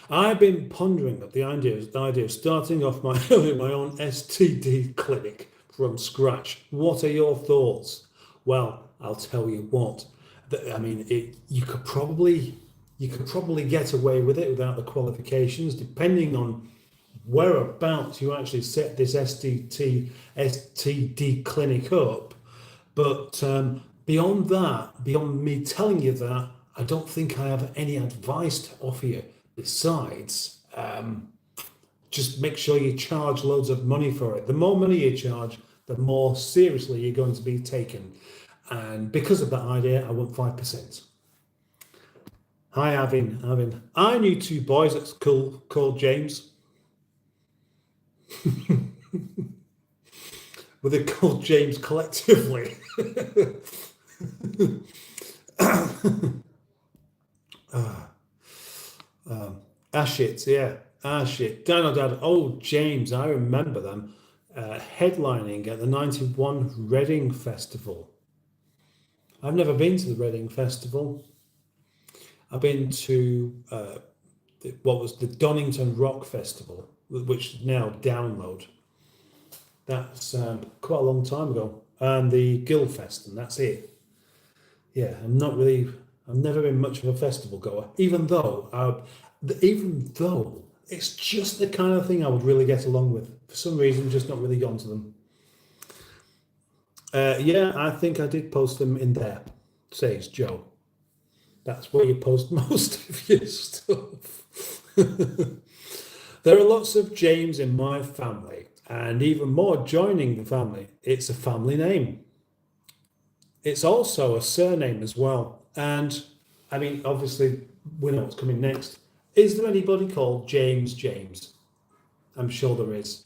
I've been pondering at the idea of starting off my own STD clinic from scratch. What are your thoughts? Well, I'll tell you what. I mean, you could probably get away with it without the qualifications, depending on whereabouts you actually set this STD clinic up. But beyond that, beyond me telling you that, I don't think I have any advice to offer you. Besides, just make sure you charge loads of money for it. The more money you charge, the more seriously you're going to be taken. And because of that idea, I want 5%. Hi, Avin. I knew two boys at school called James. Were they called James collectively? Ashit, yeah. Ashit. Dad. Oh, James, I remember them headlining at the 91 Reading Festival. I've never been to the Reading Festival. I've been to what was the Donington Rock Festival, which is now Download. That's quite a long time ago. And the Guildfest, and that's it. Yeah, I've never been much of a festival goer, even though it's just the kind of thing I would really get along with. For some reason, just not really gone to them. Yeah, I think I did post them in there, says Joe. That's where you post most of your stuff. There are lots of James in my family, and even more joining the family. It's a family name. It's also a surname as well. And I mean, obviously, we know what's coming next. Is there anybody called James? I'm sure there is.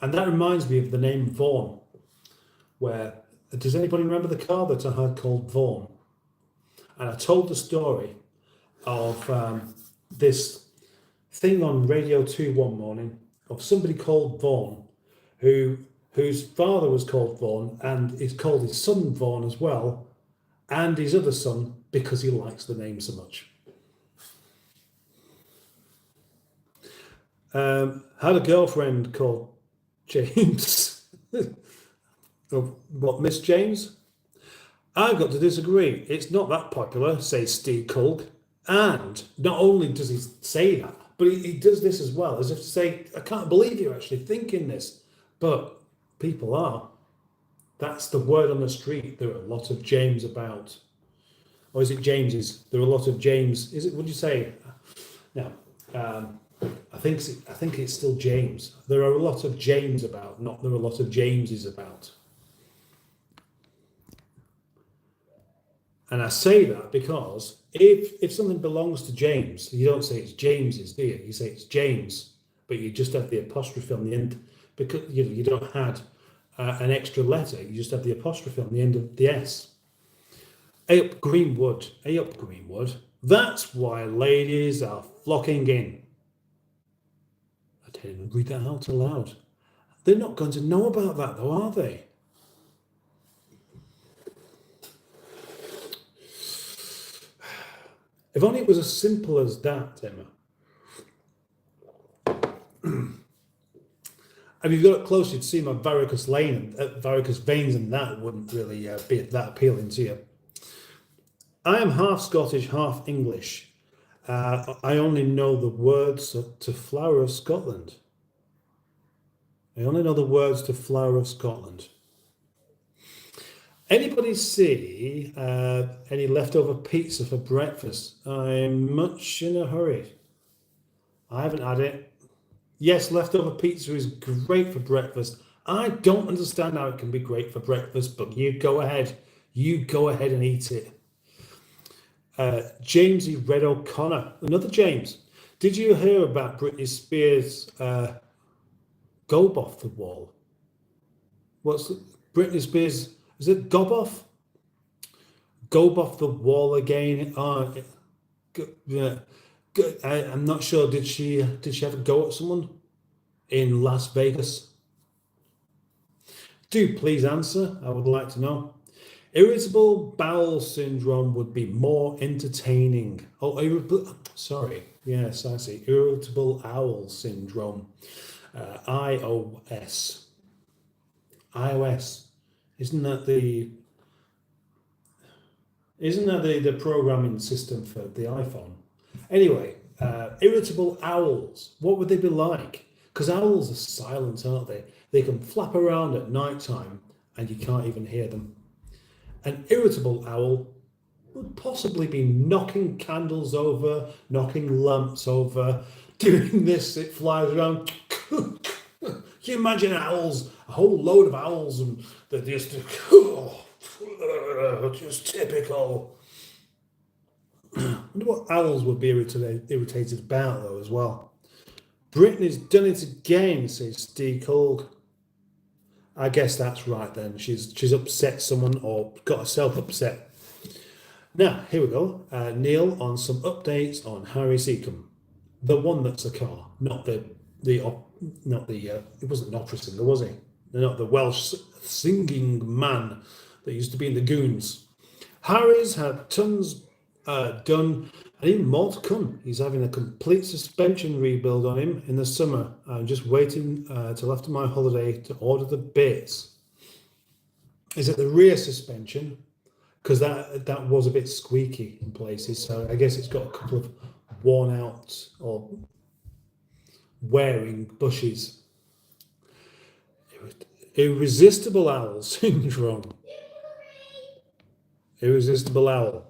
And that reminds me of the name Vaughan, where, does anybody remember the car that I had called Vaughan? And I told the story of this thing on Radio 2 one morning of somebody called Vaughan, whose father was called Vaughan, and he's called his son Vaughan as well, and his other son, because he likes the name so much. Had a girlfriend called James. What, Miss James? I've got to disagree. It's not that popular, says Steve Culg. And not only does he say that, but he does this as well, as if to say, I can't believe you're actually thinking this. But people are. That's the word on the street. There are a lot of James about. Or is it James's? There are a lot of James. Is it? Would you say? No. I think it's still James. There are a lot of James about. Not there are a lot of Jameses about. And I say that because if something belongs to James, you don't say it's James's, do you? You say it's James, but you just have the apostrophe on the end because you don't have an extra letter. You just have the apostrophe on the end of the S. A up Greenwood. That's why ladies are flocking in. I didn't even read that out aloud. They're not going to know about that though, are they? If only it was as simple as that, Emma. If you got up close, you'd see my varicose veins, and that wouldn't really be that appealing to you. I am half Scottish, half English. I only know the words to Flower of Scotland. I only know the words to Flower of Scotland. Anybody see any leftover pizza for breakfast? I'm much in a hurry. I haven't had it. Yes, leftover pizza is great for breakfast. I don't understand how it can be great for breakfast, but you go ahead. You go ahead and eat it. Jamesy Red O'Connor, another James. Did you hear about Britney Spears' gob off the wall? What's Britney Spears? Is it gob off? Gob off the wall again? Yeah. I'm not sure. Did she have a go at someone in Las Vegas? Do please answer. I would like to know. Irritable bowel syndrome would be more entertaining. Oh, sorry. Yes, I see. Irritable bowel syndrome. iOS. iOS. Isn't that the programming system for the iPhone? Anyway, irritable owls. What would they be like? Because owls are silent, aren't they? They can flap around at night time and you can't even hear them. An irritable owl would possibly be knocking candles over, knocking lamps over, doing this, it flies around. Can you imagine owls, a whole load of owls, and they're just typical. I wonder what owls would be irritated about, though, as well. Britney's done it again, says Steve Colg. I guess that's right then. She's upset someone or got herself upset. Now, here we go. Neil on some updates on Harry Seacombe. The one that's a car, not it wasn't an opera singer, was he? Not the Welsh singing man that used to be in the Goons. Harry's had tons done, and even more to come. He's having a complete suspension rebuild on him in the summer. I'm just waiting till after my holiday to order the bits. Is it the rear suspension? Because that was a bit squeaky in places, so I guess it's got a couple of worn out or wearing bushes. Irresistible owl syndrome. Irresistible owl.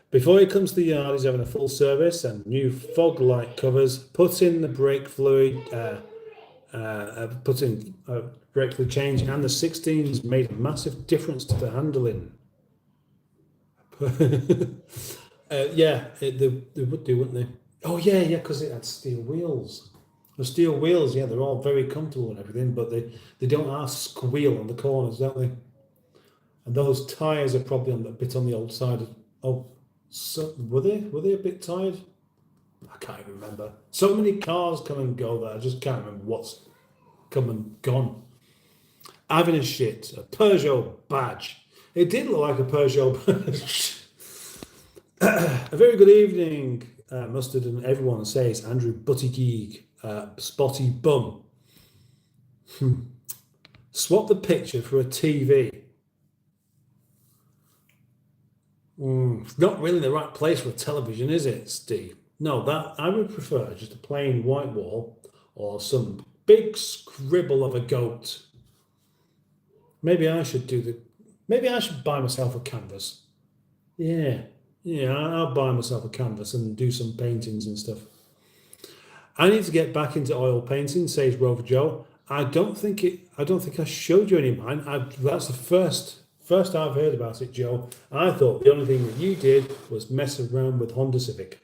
Before he comes to the yard, he's having a full service and new fog light covers. Put in the brake fluid. Put in brake fluid change, and the 16s made a massive difference to the handling. Yeah, they would do, wouldn't they? Oh yeah, because it had steel wheels. The steel wheels, yeah, they're all very comfortable and everything, but they don't have squeal on the corners, don't they? And those tyres are probably a bit on the old side. So were they a bit tired? I can't even remember. So many cars come and go that I just can't remember what's come and gone. Having a shit, a Peugeot badge. It did look like a Peugeot badge. A very good evening, Mustard and everyone, says Andrew Buttigieg, Spotty Bum. Swap the picture for a TV. It's not really the right place for a television, is it, Steve? No, that I would prefer just a plain white wall or some big scribble of a goat. Maybe I should buy myself a canvas. Yeah, I'll buy myself a canvas and do some paintings and stuff. I need to get back into oil painting, says Rover Joe. I don't think I showed you any of mine. That's the first I've heard about it, Joe. I thought the only thing that you did was mess around with Honda Civic.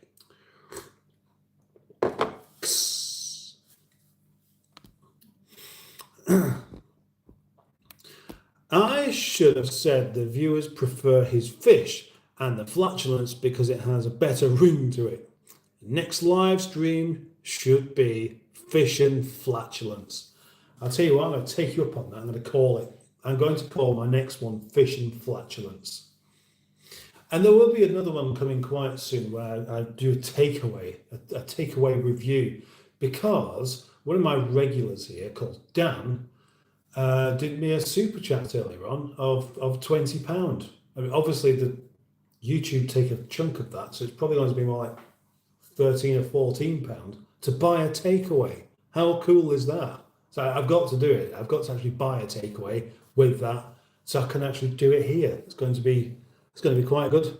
I should have said the viewers prefer his fish and the flatulence because it has a better ring to it. Next live stream should be fish and flatulence. I'll tell you what, I'm going to take you up on that. I'm going to call my next one Fish and Flatulence. And there will be another one coming quite soon where I do a takeaway review, because one of my regulars here called Dan did me a super chat earlier on of £20. I mean, obviously YouTube take a chunk of that, so it's probably going to be more like £13 or £14 to buy a takeaway. How cool is that? So I've got to do it. I've got to actually buy a takeaway with that, so I can actually do it here. It's going to be quite good.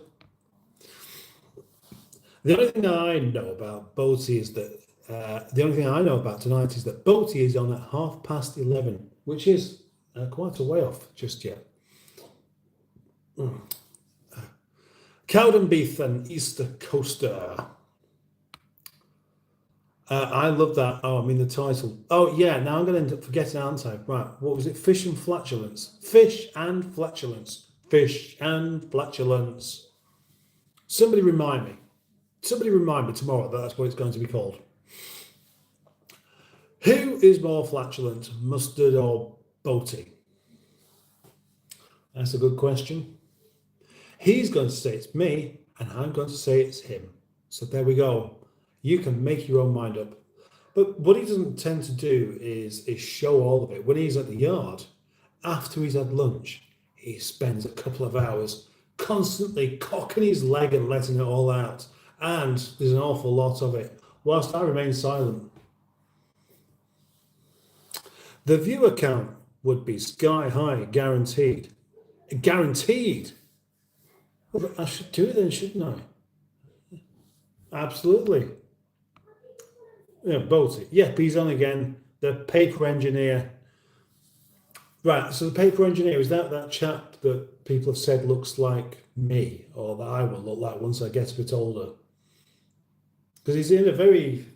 The only thing I know about Boaty is that the only thing I know about tonight is that Boaty is on at 11:30, which is quite a way off just yet. Cowden beef and Easter coaster. I love that. Oh, I mean the title. Oh yeah, now I'm going to end up forgetting, aren't I? Right, what was it? Fish and flatulence. Fish and flatulence. Fish and flatulence. Somebody remind me. Somebody remind me tomorrow that that's what it's going to be called. Who is more flatulent, Mustard or Boaty? That's a good question. He's going to say it's me, and I'm going to say it's him. So there we go. You can make your own mind up. But what he doesn't tend to do is show all of it. When he's at the yard, after he's had lunch, he spends a couple of hours constantly cocking his leg and letting it all out. And there's an awful lot of it, whilst I remain silent. The viewer count would be sky high, guaranteed. Guaranteed? Well, I should do it then, shouldn't I? Absolutely. Yeah, Boaty. Yep, he's on again. The paper engineer. Right, so the paper engineer, is that chap that people have said looks like me, or that I will look like once I get a bit older? Because he's in a very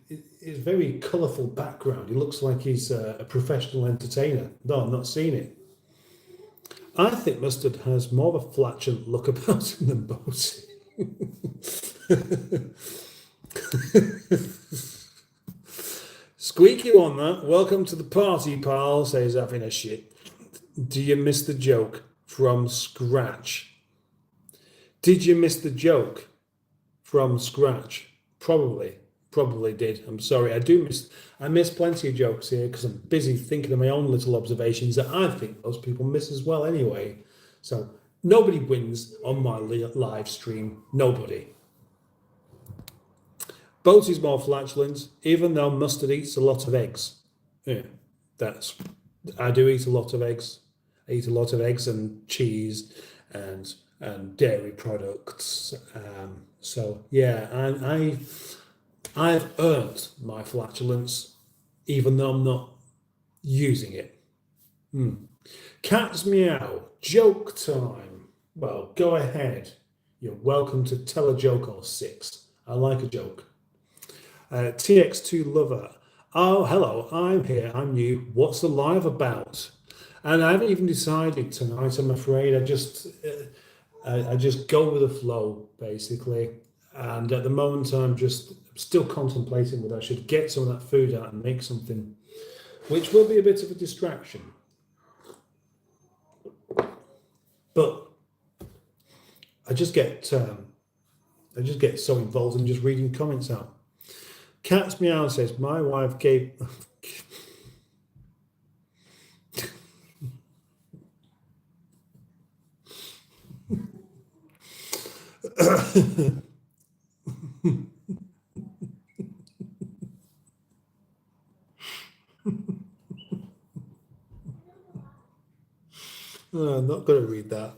colourful background. He looks like he's a professional entertainer. No, I've not seen it. I think Mustard has more of a flatulent look about him than Boaty. Squeaky one, that. Welcome to the party, pal, says having a shit. Do you miss the joke from scratch? Did you miss the joke from scratch? Probably did. I'm sorry. I miss plenty of jokes here because I'm busy thinking of my own little observations that I think those people miss as well anyway. So nobody wins on my live stream. Nobody. Boaty's more flatulent, even though Mustard eats a lot of eggs. Yeah, I do eat a lot of eggs. I eat a lot of eggs and cheese and dairy products. So yeah, I've earned my flatulence, even though I'm not using it. Cat's meow. Joke time. Well, go ahead. You're welcome to tell a joke or six. I like a joke. TX2 lover. Oh, hello. I'm here. I'm new. What's the live about? And I haven't even decided tonight. I'm afraid. I just go with the flow, basically. And at the moment, I'm just still contemplating whether I should get some of that food out and make something, which will be a bit of a distraction. But I just get so involved in just reading comments out. Cat's meow says, my wife gave... I'm not going to read that.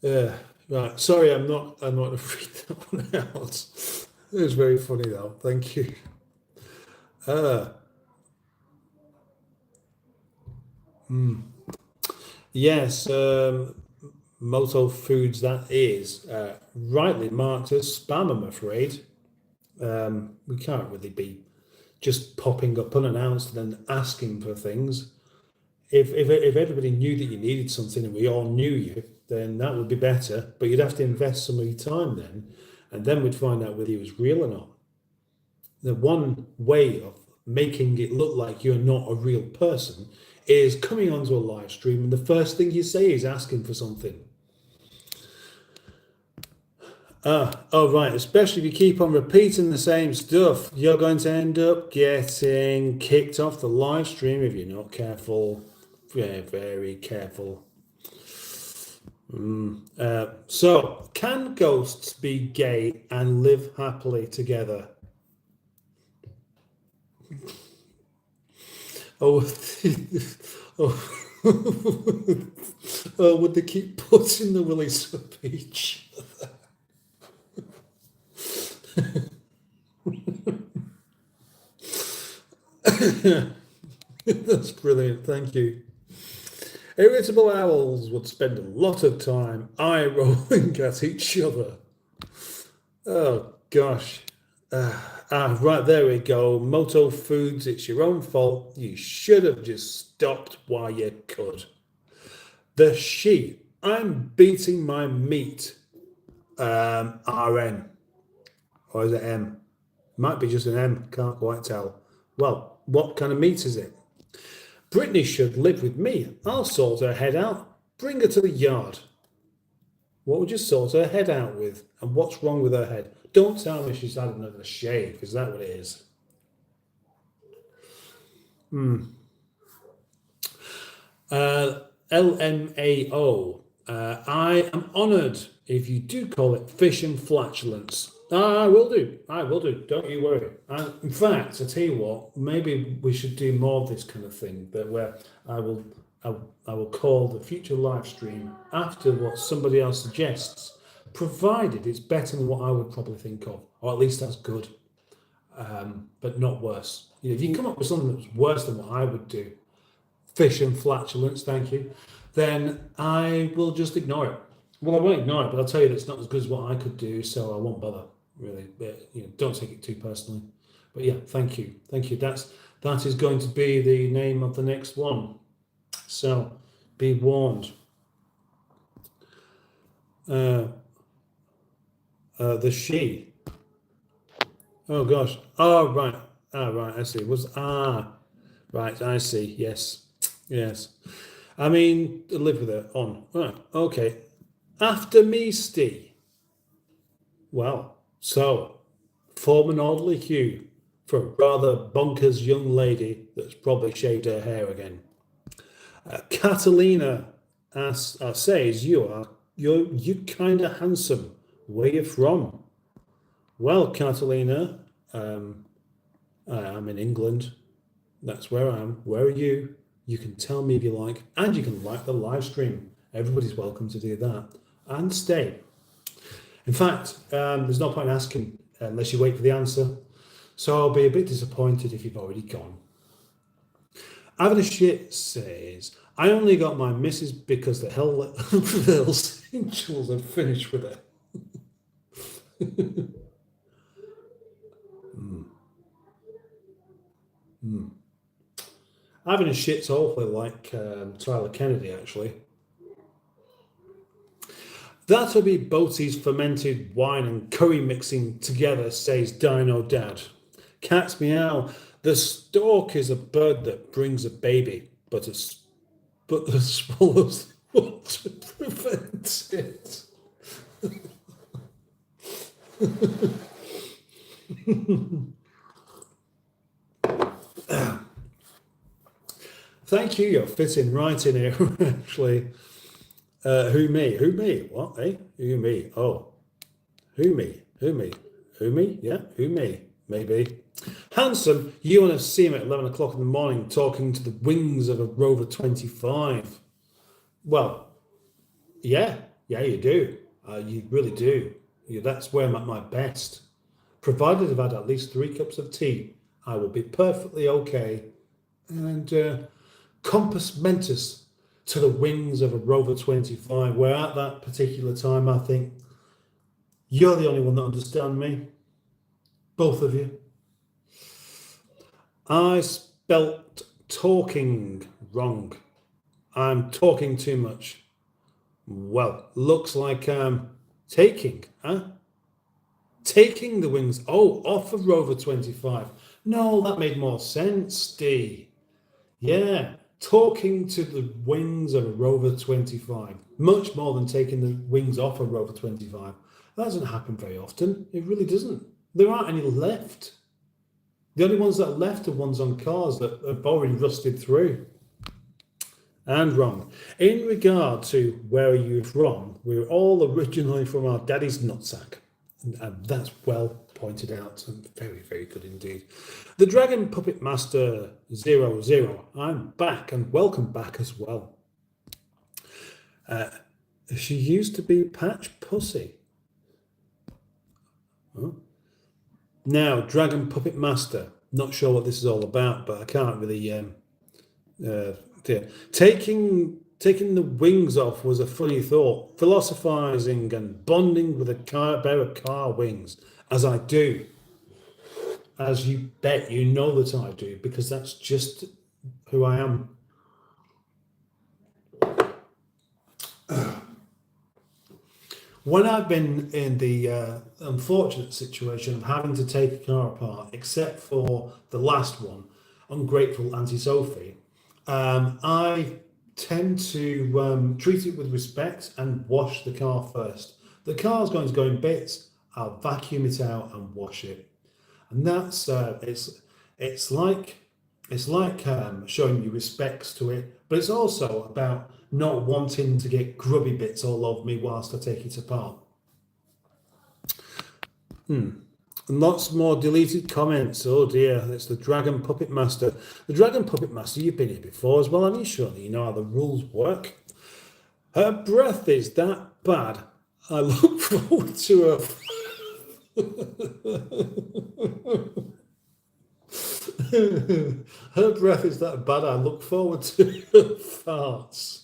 Yeah, right. Sorry, I'm not going to read that one out. It was very funny though. Thank you. Yes, Moto Foods, that is rightly marked as spam, I'm afraid. We can't really be just popping up unannounced and then asking for things. If everybody knew that you needed something and we all knew you, then that would be better. But you'd have to invest some of your time then, and then we'd find out whether it was real or not. The one way of making it look like you're not a real person is coming onto a live stream and the first thing you say is asking for something. Oh, right. Especially if you keep on repeating the same stuff, you're going to end up getting kicked off the live stream if you're not careful. very, very careful. So, can ghosts be gay and live happily together? Oh, oh, would they keep putting the willies up each other? That's brilliant, thank you. Irritable owls would spend a lot of time eye rolling at each other. Oh gosh. Right, there we go. Moto Foods, it's your own fault. You should have just stopped while you could. The sheep. I'm beating my meat. RN. Or is it M? Might be just an M, can't quite tell. Well, what kind of meat is it? Brittany should live with me. I'll sort her head out. Bring her to the yard. What would you sort her head out with? And what's wrong with her head? Don't tell me she's had another shave. Is that what it is? LMAO. I am honoured if you do call it fish and flatulence. I will do. I will do. Don't you worry. In fact, I tell you what, maybe we should do more of this kind of thing. That where I will call the future live stream after what somebody else suggests, provided it's better than what I would probably think of, or at least that's good, but not worse. You know, if you come up with something that's worse than what I would do, fish and flatulence, thank you, then I will just ignore it. Well, I won't ignore it, but I'll tell you that it's not as good as what I could do, so I won't bother. Really, but, you know, don't take it too personally. But yeah, thank you. That is going to be the name of the next one. So be warned. The she. Oh gosh. Oh right. Right. I see. Right. I see. Yes. I mean, live with it. On. Right. Okay. After me, Steve. Well, so form an orderly queue for a rather bonkers young lady that's probably shaved her hair again. Catalina says you're kind of handsome. Where you from? Well, Catalina, I'm in England. That's where I am. Where are you? You can tell me if you like, and you can like the live stream. Everybody's welcome to do that and stay. In fact, there's no point asking unless you wait for the answer. So I'll be a bit disappointed if you've already gone. Having a shit says, I only got my missus because the Hells Angels have finished with her. Having a shit's awfully like Tyler Kennedy, actually. That'll be Boaty's fermented wine and curry mixing together, says Dino Dad. Cat's meow. The stork is a bird that brings a baby, but the swallows want to prevent it. Thank you, you're fitting right in here, actually. Who me? What, eh? Who me? Oh. Who me? Yeah, who me? Maybe. Handsome, you want to see him at 11 o'clock in the morning talking to the wings of a Rover 25. Well, yeah, you do. You really do. That's where I'm at my best. Provided I've had at least 3 cups of tea, I will be perfectly okay. And compass mentis to the wings of a Rover 25, where at that particular time I think, you're the only one that understands me. Both of you. I spelt talking wrong. I'm talking too much. Well, looks like taking, huh? Taking the wings, off of Rover 25. No, that made more sense, Steve. Yeah, talking to the wings of a Rover 25. Much more than taking the wings off a Rover 25. That doesn't happen very often. It really doesn't. There aren't any left. The only ones that are left are ones on cars that have already rusted through. and wrong. In regard to where are you from, we're all originally from our daddy's nutsack. And that's well pointed out and very, very good indeed. The Dragon Puppet Master 00, I'm back and welcome back as well. She used to be Patch Pussy. Huh? Now, Dragon Puppet Master, not sure what this is all about, but I can't really... Taking the wings off was a funny thought. Philosophizing and bonding with a pair of car wings, as I do. As you bet you know that I do, because that's just who I am. When I've been in the unfortunate situation of having to take a car apart, except for the last one, Ungrateful Auntie Sophie, I tend to treat it with respect and wash the car first. The car's going to go in bits, I'll vacuum it out and wash it. And that's it's like showing you respects to it, but it's also about not wanting to get grubby bits all over me whilst I take it apart. And lots more deleted comments. Oh dear, it's the Dragon Puppet Master. The Dragon Puppet Master, you've been here before as well, haven't you? Surely you know how the rules work. Her breath is that bad. I look forward to her. Her breath is that bad. I look forward to her farts.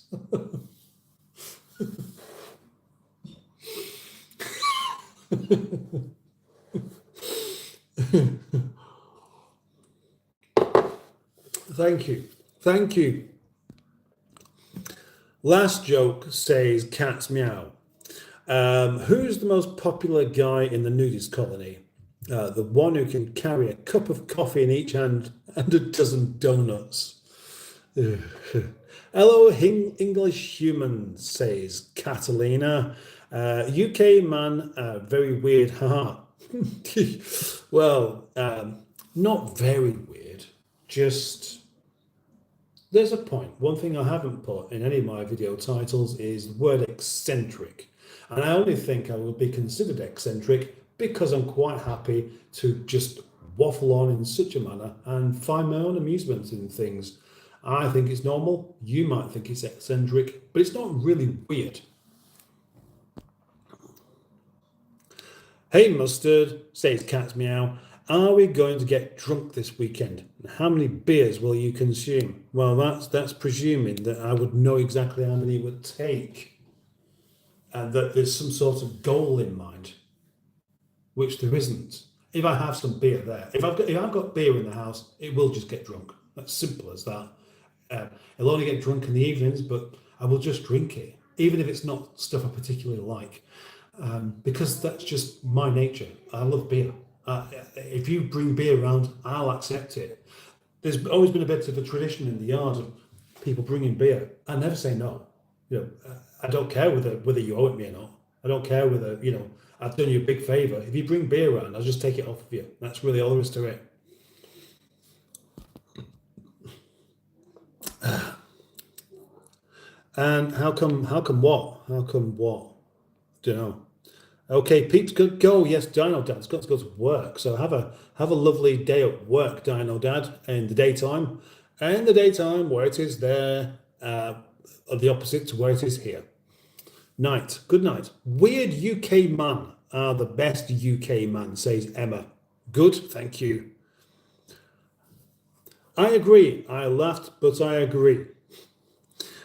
Thank you. Last joke says cats meow. Who's the most popular guy in the nudist colony? The one who can carry a cup of coffee in each hand and a dozen donuts. Hello, English human, says Catalina. UK man, very weird, haha. Well, not very weird, just there's a point. One thing I haven't put in any of my video titles is the word eccentric. And I only think I will be considered eccentric because I'm quite happy to just waffle on in such a manner and find my own amusement in things. I think it's normal. You might think it's eccentric, but it's not really weird. Hey Mustard, says Cat Meow, are we going to get drunk this weekend? How many beers will you consume? Well, that's presuming that I would know exactly how many it would take and that there's some sort of goal in mind, which there isn't. If I have some beer there, if I've got beer in the house, it will just get drunk. That's simple as that. I'll only get drunk in the evenings, but I will just drink it, even if it's not stuff I particularly like, because that's just my nature. I love beer. If you bring beer around, I'll accept it. There's always been a bit of a tradition in the yard of people bringing beer. I never say no. I don't care whether you owe it me or not. I don't care whether, I've done you a big favour. If you bring beer around, I'll just take it off of you. That's really all there is to it. And how come what? Don't know. Okay, Pete's good go. Yes, Dino Dad's got to go to work. So have a lovely day at work, Dino Dad, in the daytime. And the daytime where it is there, the opposite to where it is here. Night. Good night. Weird UK man are the best UK man, says Emma. Good, thank you. I agree. I laughed, but I agree.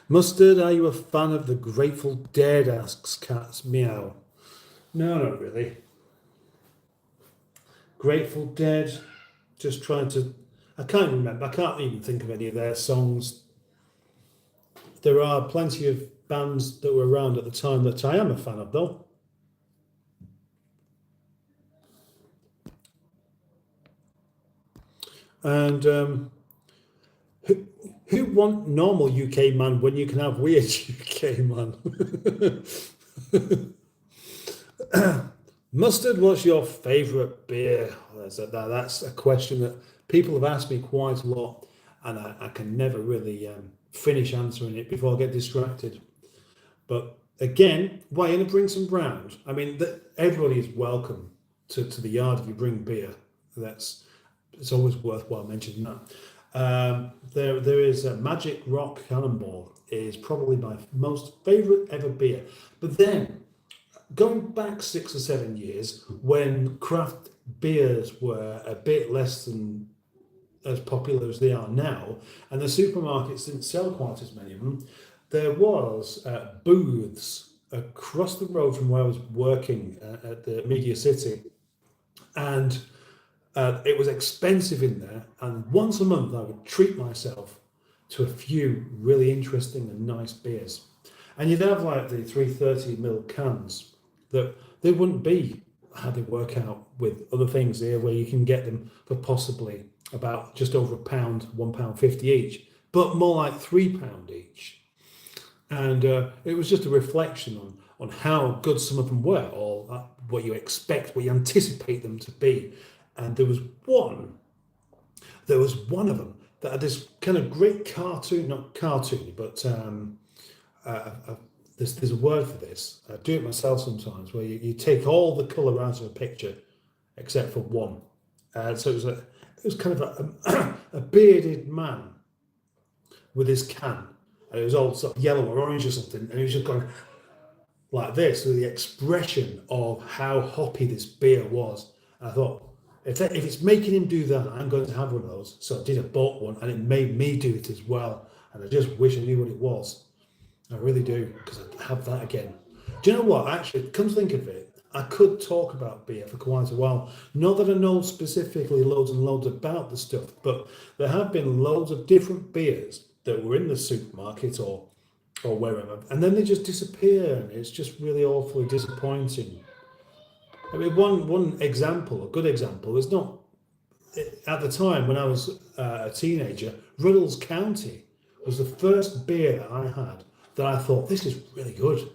Mustard, are you a fan of the Grateful Dead? Asks Cat's Meow. No, not really. Grateful Dead, just trying to... I can't remember. I can't even think of any of their songs. There are plenty of bands that were around at the time that I am a fan of, though. And who want normal UK man when you can have weird UK man? Mustard, what's your favourite beer? That's a question that people have asked me quite a lot. and I can never really finish answering it before I get distracted. But again, why are you going to bring some round? I mean, everybody is welcome to the yard if you bring beer. It's always worthwhile mentioning that. There is a Magic Rock Cannonball is probably my most favourite ever beer. But then, going back 6 or 7 years, when craft beers were a bit less than as popular as they are now, and the supermarkets didn't sell quite as many of them, there was booths across the road from where I was working at the Media City, and it was expensive in there, and once a month I would treat myself to a few really interesting and nice beers. And you'd have like the 330ml cans that they wouldn't be how they work out with other things here, where you can get them for possibly about just over £1, £1.50 each, but more like £3 each. And it was just a reflection on how good some of them were, or what you expect, what you anticipate them to be. And there was one of them that had this kind of great cartoon, not cartoony, but there's a word for this. I do it myself sometimes, where you take all the colour out of a picture except for one. So it was kind of a bearded man with his can, and it was all sort of yellow or orange or something, and he was just going like this with the expression of how hoppy this beer was. And I thought, if it's making him do that, I'm going to have one of those. So I bought one, and it made me do it as well. And I just wish I knew what it was. I really do, because I'd have that again. Do you know what? Actually, come to think of it, I could talk about beer for quite a while. Not that I know specifically loads and loads about the stuff, but there have been loads of different beers that were in the supermarket or wherever, and then they just disappear, and it's just really awfully disappointing. I mean, one example, a good example, is not at the time when I was a teenager. Ruddles County was the first beer that I had that I thought, this is really good.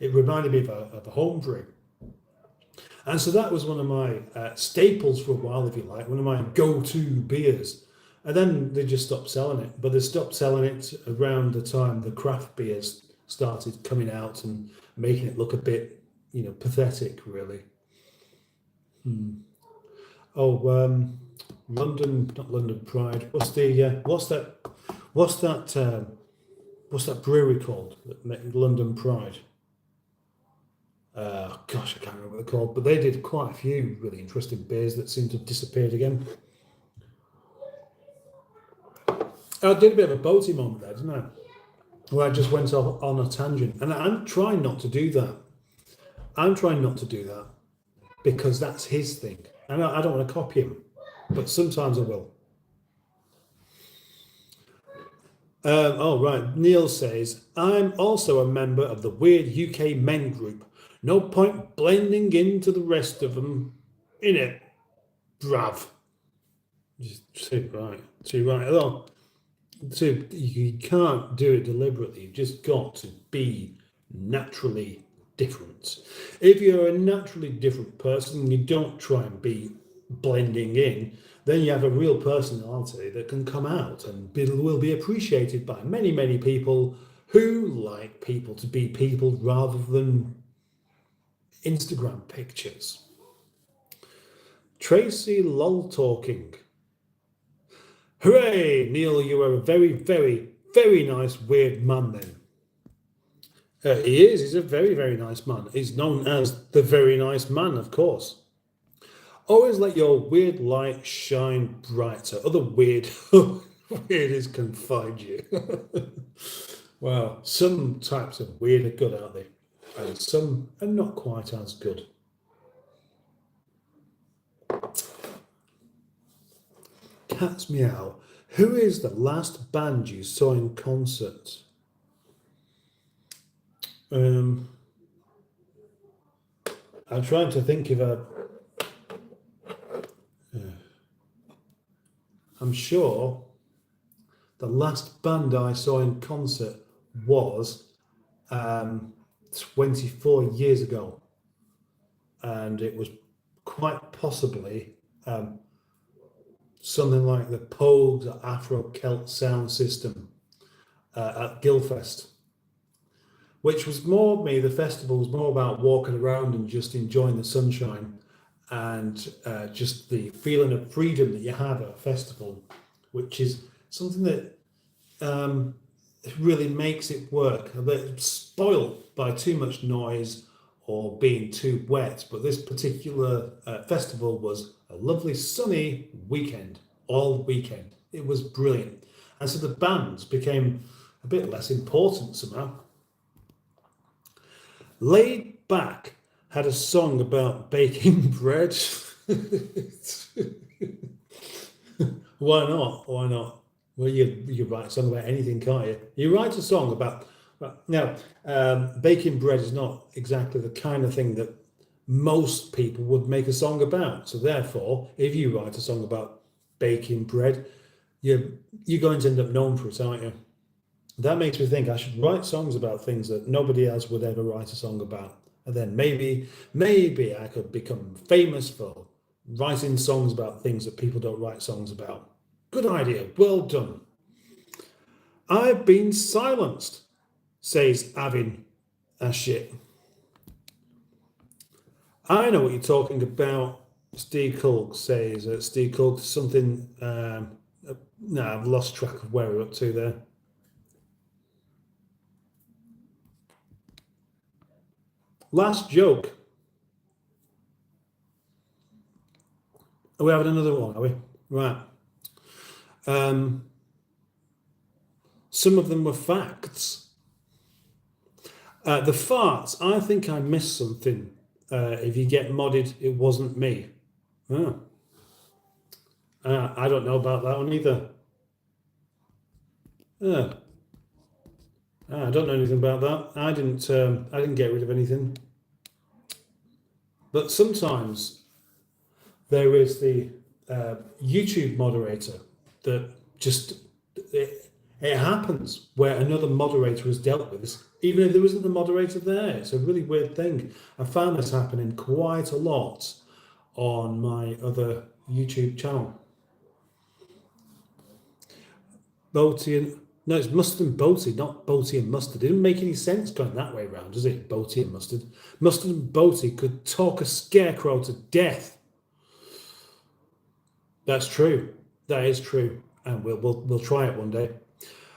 It reminded me of a home brew. And so that was one of my staples for a while, if you like, one of my go-to beers. And then they just stopped selling it. But they stopped selling it around the time the craft beers started coming out and making it look a bit, pathetic, really. Not London Pride. What's that brewery called that made London Pride? Gosh, I can't remember what they're called, but they did quite a few really interesting beers that seem to have disappeared again. I did a bit of a boaty moment there, didn't I? Where I just went off on a tangent, and I'm trying not to do that. Because that's his thing, and I don't want to copy him, but sometimes I will. Right. Neil says, I'm also a member of the weird UK men group. No point blending into the rest of them, innit, bruv? Just too right. Although, you can't do it deliberately. You've just got to be naturally different. If you're a naturally different person, you don't try and be blending in, then you have a real personality that can come out and will be appreciated by many, many people who like people to be people rather than Instagram pictures. Tracy lol talking. Hooray, Neil, you are a very, very, very nice weird man then. He is. He's a very, very nice man. He's known as the very nice man, of course. Always let your weird light shine brighter. Other weirders can find you. Well, some types of weird are good, aren't they? And some are not quite as good. Cat's Meow. Who is the last band you saw in concert? I'm trying to think of I'm sure the last band I saw in concert was 24 years ago, and it was quite possibly something like the Pogues or Afro-Celt sound system at Guildfest, which was more me. The festival was more about walking around and just enjoying the sunshine and just the feeling of freedom that you have at a festival, which is something that really makes it work. A bit spoiled by too much noise or being too wet, but this particular festival was a lovely sunny weekend, all weekend. It was brilliant. And so the bands became a bit less important somehow. Laid Back had a song about baking bread. Why not? Why not? Well, you write a song about anything, can't you? You write a song about... Now, baking bread is not exactly the kind of thing that most people would make a song about. So therefore, if you write a song about baking bread, you're going to end up known for it, aren't you? That makes me think I should write songs about things that nobody else would ever write a song about. And then maybe I could become famous for writing songs about things that people don't write songs about. Good idea. Well done. I've been silenced, says Avin Ashit. I know what you're talking about, Steve Culk says. Steve Culk, something... no, I've lost track of where we're up to there. Last joke. Are we having another one, are we? Right. Some of them were facts. The farts, I think I missed something. If you get modded, it wasn't me. Oh. I don't know about that one either. I don't know anything about that. I didn't get rid of anything. But sometimes there is the YouTube moderator that just it happens where another moderator has dealt with this, even if there isn't the moderator there. It's a really weird thing. I found this happening quite a lot on my other YouTube channel. Boaty no, it's mustard and Boaty, not Boaty and mustard. It didn't make any sense going that way around, does it? Boaty and mustard. Mustard and Boaty could talk a scarecrow to death. That's true. That is true, and we'll try it one day.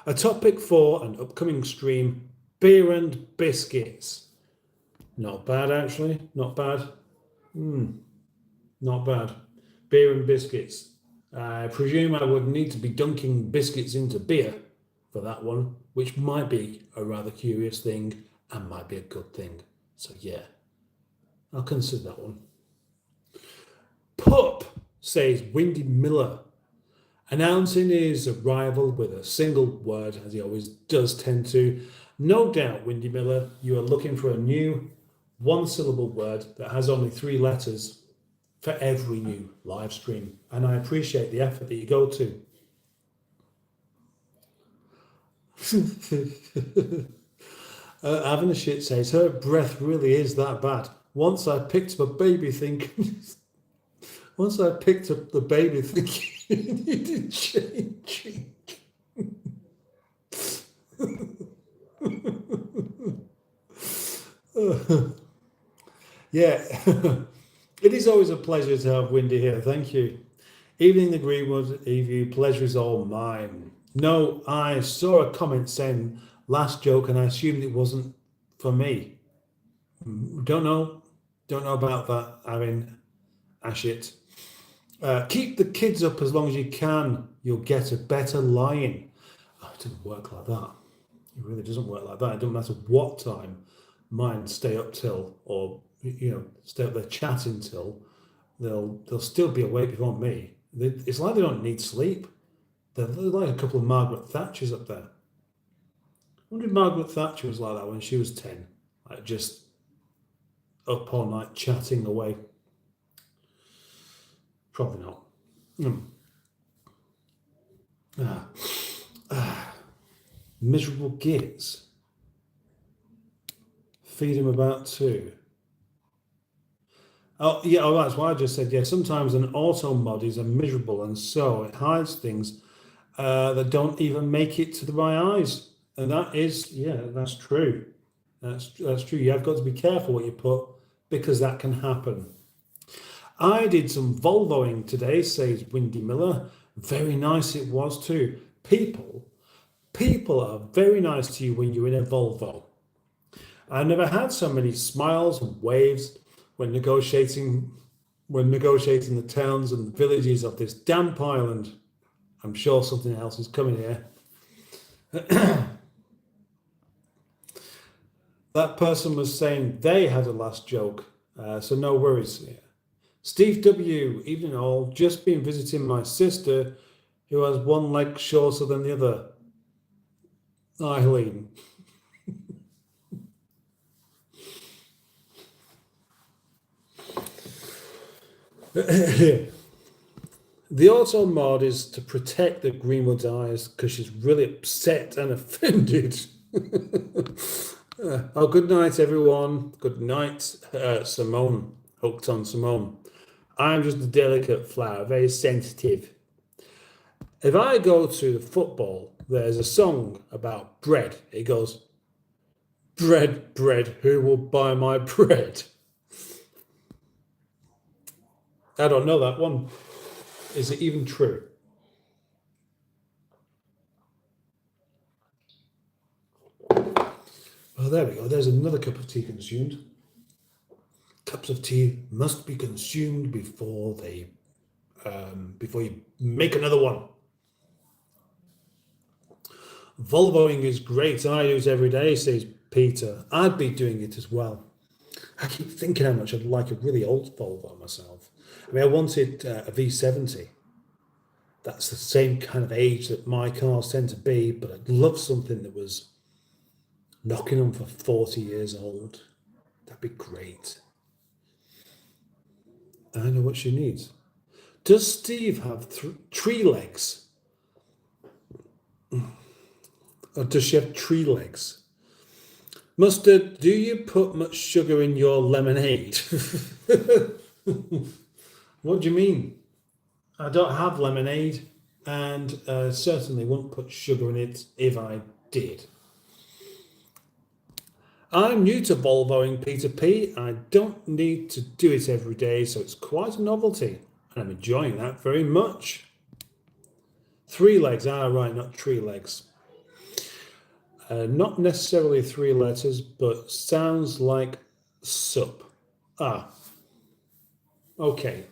A topic for an upcoming stream: beer and biscuits. Not bad, actually. Not bad. Not bad. Beer and biscuits. I presume I would need to be dunking biscuits into beer for that one, which might be a rather curious thing and might be a good thing. So yeah, I'll consider that one. Pup, says Windy Miller, announcing his arrival with a single word, as he always does tend to. No doubt, Windy Miller, you are looking for a new one-syllable word that has only 3 letters for every new live stream, and I appreciate the effort that you go to. Having a shit says her breath really is that bad. Once I picked up a baby thinking once I picked up the baby thinking it needed changing. Yeah. It is always a pleasure to have Windy here. Thank you. Evening the Greenwood, Evie, pleasure is all mine. No, I saw a comment saying last joke and I assumed it wasn't for me. Don't know about that, Aaron Ashit. Keep the kids up as long as you can. You'll get a better lying. Oh, it doesn't work like that. It really doesn't work like that. It doesn't matter what time mine stay up till, or stay up there chatting till. They'll still be awake before me. It's like they don't need sleep. They're like a couple of Margaret Thatchers up there. I wonder if Margaret Thatcher was like that when she was 10, like just up all night chatting away. Probably not. Miserable gits. Feed him about 2. Oh, yeah, oh, that's why I just said, yeah, sometimes an auto mod is miserable and so it hides things that don't even make it to my eyes. And that is, yeah, that's true. That's true. You have got to be careful what you put because that can happen. I did some Volvoing today, says Windy Miller. Very nice it was too. People are very nice to you when you're in a Volvo. I've never had so many smiles and waves when negotiating the towns and villages of this damp island. I'm sure something else is coming here. That person was saying they had a last joke, so no worries. Yeah. Steve W, evening all, just been visiting my sister who has one leg shorter than the other. Eileen. The auto mod is to protect the Greenwood's eyes because she's really upset and offended. Oh, good night, everyone. Good night, Simone. Hooked on Simone. I'm just a delicate flower, very sensitive. If I go to the football, there's a song about bread. It goes, bread, bread, who will buy my bread? I don't know that one. Is it even true? Oh, there we go. There's another cup of tea consumed. Cups of tea must be consumed before you make another one. Volvoing is great. I use every day, says Peter. I'd be doing it as well. I keep thinking how much I'd like a really old Volvo myself. I mean, I wanted a V70. That's the same kind of age that my cars tend to be, but I'd love something that was knocking on for 40 years old. That'd be great. I know what she needs. Does Steve have tree legs? Or does she have tree legs? Mustard, do you put much sugar in your lemonade? What do you mean? I don't have lemonade and certainly wouldn't put sugar in it if I did. I'm new to Volvoing, Peter P. I don't need to do it every day, so it's quite a novelty. And I'm enjoying that very much. 3 legs, right, not tree legs. Not necessarily 3 letters, but sounds like sup. Okay.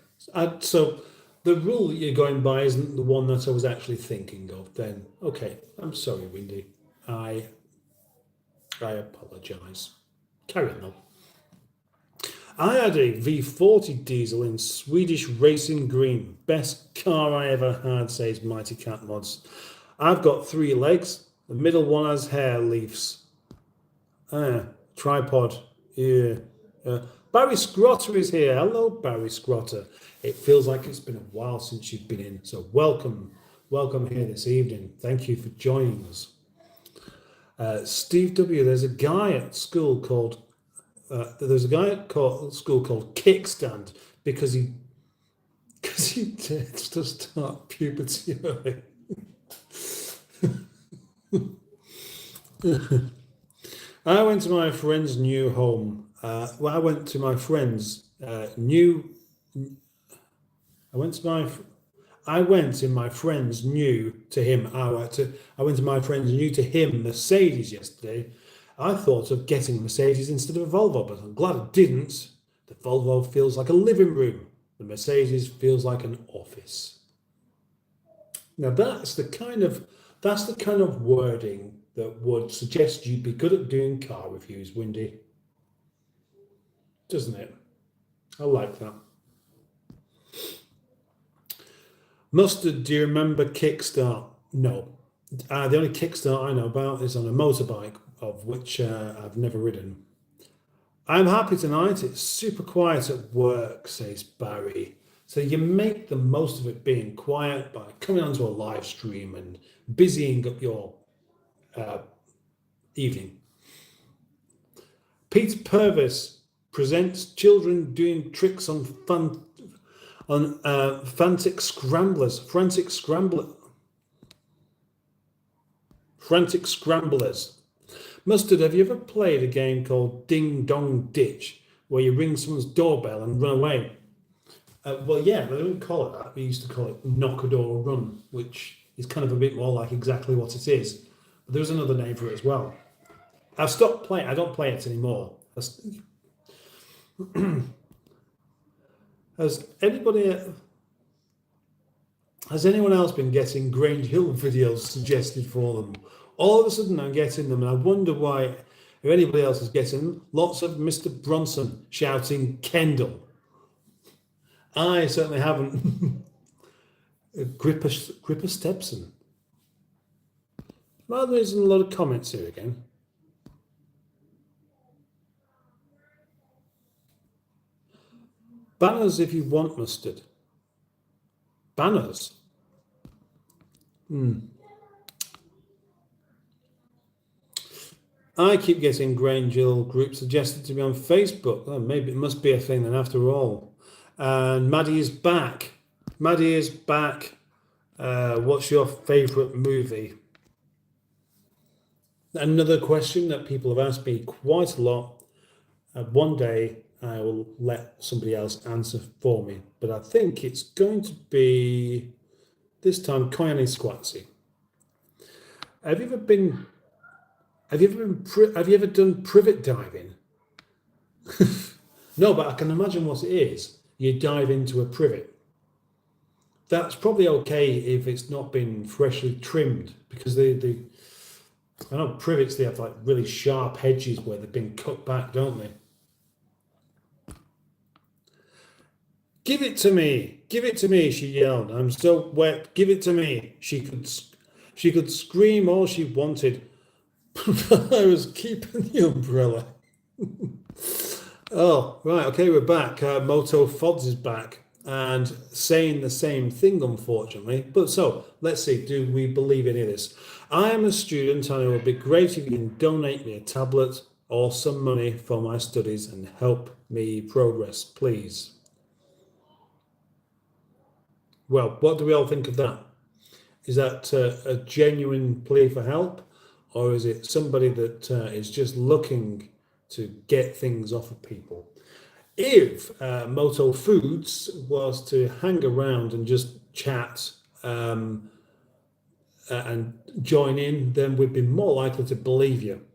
So the rule that you're going by isn't the one that I was actually thinking of then. Okay, I'm sorry, Windy. I apologise. Carry on though. I had a V40 diesel in Swedish racing green. Best car I ever had, says Mighty Cat Mods. I've got 3 legs. The middle one has hair leaves. Tripod. Yeah. Barry Scrotter is here. Hello, Barry Scrotter. It feels like it's been a while since you've been in. So welcome here this evening. Thank you for joining us. Steve W. There's a guy at school called Kickstand because he tends to start puberty early. I went to my friend's new home. I went in my friend's new to him Mercedes yesterday. I thought of getting a Mercedes instead of a Volvo, but I'm glad I didn't. The Volvo feels like a living room. The Mercedes feels like an office. Now that's the kind of wording that would suggest you'd be good at doing car reviews, Windy. Doesn't it? I like that. Mustard, do you remember Kickstart? No. The only Kickstart I know about is on a motorbike, of which I've never ridden. I'm happy tonight. It's super quiet at work, says Barry. So you make the most of it being quiet by coming onto a live stream and busying up your evening. Pete Purvis, presents children doing tricks on frantic scramblers. Mustard, have you ever played a game called Ding Dong Ditch, where you ring someone's doorbell and run away? Well, yeah, they don't call it that. We used to call it knock a door run, which is kind of a bit more like exactly what it is. But there's another name for it as well. I've stopped playing. I don't play it anymore. Has anyone else been getting Grange Hill videos suggested for them? All of a sudden I'm getting them, and I wonder why, if anybody else is getting them. Lots of Mr. Bronson shouting Kendall. I certainly haven't. Gripper Stepson. Well, there's a lot of comments here again. Banners if you want, Mustard. Banners? I keep getting Grange Hill group suggested to me on Facebook. Oh, maybe it must be a thing then after all. And Maddie is back. Maddie is back. What's your favourite movie? Another question that people have asked me quite a lot. One day I will let somebody else answer for me, but I think it's going to be this time Koyani Squatsy. Have you ever done privet diving? No, but I can imagine what it is. You dive into a privet. That's probably okay if it's not been freshly trimmed, because I know privets, they have like really sharp edges where they've been cut back, don't they? Give it to me, she yelled. I'm so wet, give it to me. She could scream all she wanted. I was keeping the umbrella. Oh, right, okay, we're back. Moto Fods is back and saying the same thing, unfortunately. But so, let's see, do we believe any of this? I am a student and it would be great if you can donate me a tablet or some money for my studies and help me progress, please. Well, what do we all think of that? Is that a genuine plea for help? Or is it somebody that is just looking to get things off of people? If Moto Foods was to hang around and just chat and join in, then we'd be more likely to believe you.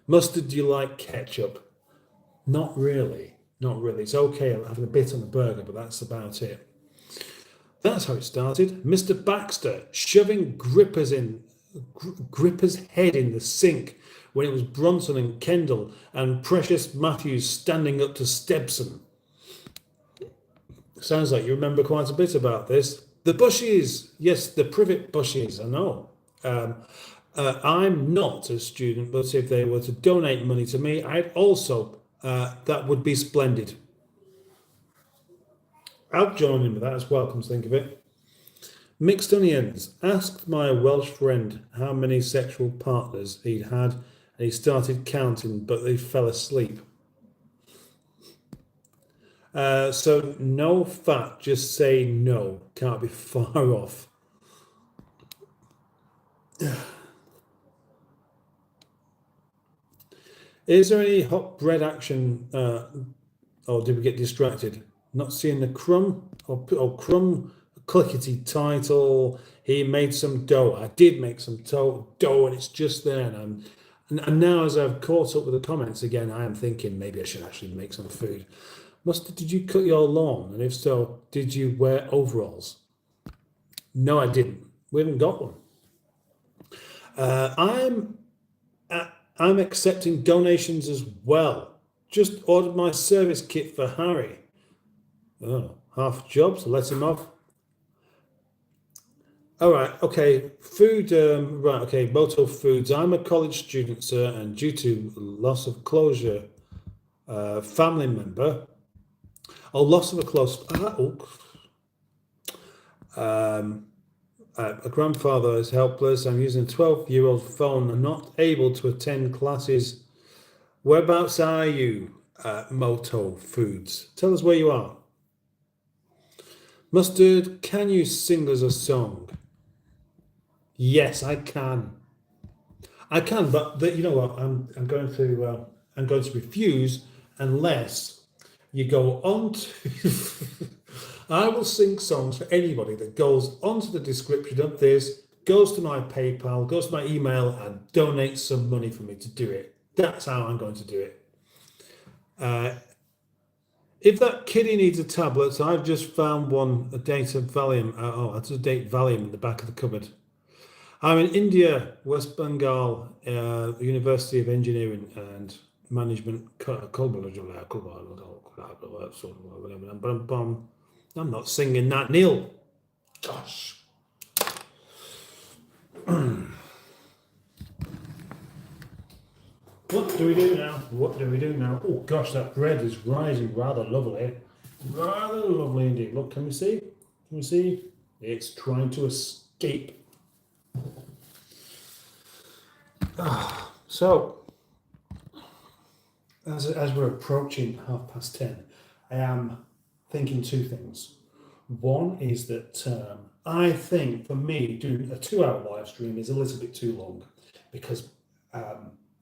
Mustard, do you like ketchup? Not really. Not really. It's okay having a bit on the burger, but that's about it. That's how it started. Mr. Baxter shoving Gripper's head in the sink when it was Bronson and Kendall, and Precious Matthews standing up to Stebson. Sounds like you remember quite a bit about this. The bushes, yes, the privet bushes, I know. I'm not a student, but if they were to donate money to me, I'd also, that would be splendid. I'll join in with that as well, come to think of it. Mixed Onions asked my Welsh friend how many sexual partners he'd had, and he started counting, but they fell asleep. So no fat, just say no. Can't be far off. Is there any hot bread action, or did we get distracted? Not seeing the crumb or crumb clickety title. He made some dough. I did make some dough, and it's just there. And now, as I've caught up with the comments again, I am thinking maybe I should actually make some food. Mustard, did you cut your lawn? And if so, did you wear overalls? No, I didn't. We haven't got one. I'm accepting donations as well. Just ordered my service kit for Harry. Oh, half a job, so let him off. All right, okay, food, right, okay, Moto Foods. I'm a college student, sir, and due to loss of closure, family member, loss of a close, a grandfather is helpless. I'm using a 12-year-old phone. I'm not able to attend classes. Whereabouts are you? Moto Foods. Tell us where you are. Mustard, can you sing us a song? Yes, I can. I can, but you know what? I'm going to refuse unless you go on to. I will sing songs for anybody that goes onto the description of this, goes to my PayPal, goes to my email, and donates some money for me to do it. That's how I'm going to do it. If that kiddie needs a tablet, I've just found one, a data Valium. That's a date Valium in the back of the cupboard. I'm in India, West Bengal, University of Engineering and Management. I'm not singing that, Neil. Gosh. What do we do now? What do we do now? Oh gosh, that bread is rising rather lovely. Rather lovely indeed. Look, can we see? Can we see? It's trying to escape. So, as we're approaching 10:30, I am thinking two things. One is that I think for me, doing a 2-hour live stream is a little bit too long because I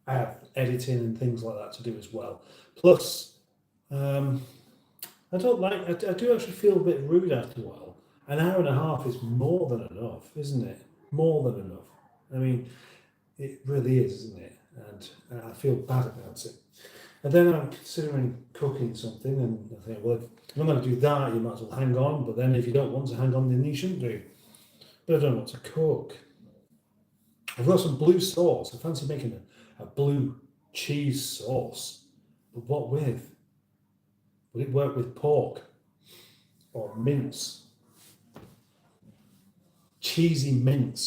have editing and things like that to do as well. Plus, I do actually feel a bit rude after a while. An hour and a half is more than enough, isn't it? More than enough. I mean, it really is, isn't it? And I feel bad about it. And then I'm considering cooking something, and I think, well, if I'm going to do that, you might as well hang on. But then if you don't want to hang on, then you shouldn't do. But I don't know what to cook. I've got some blue sauce. I fancy making a blue cheese sauce. But what with? Would it work with pork or mince? Cheesy mint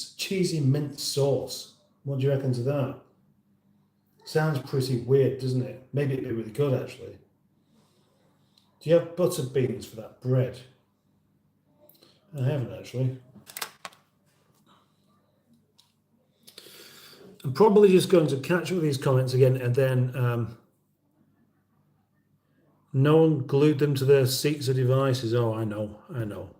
sauce. What do you reckon to that? Sounds pretty weird, doesn't it? Maybe it'd be really good, actually. Do you have butter beans for that bread? I haven't, actually. I'm probably just going to catch up with these comments again, and then no one glued them to their seats or devices. Oh, I know.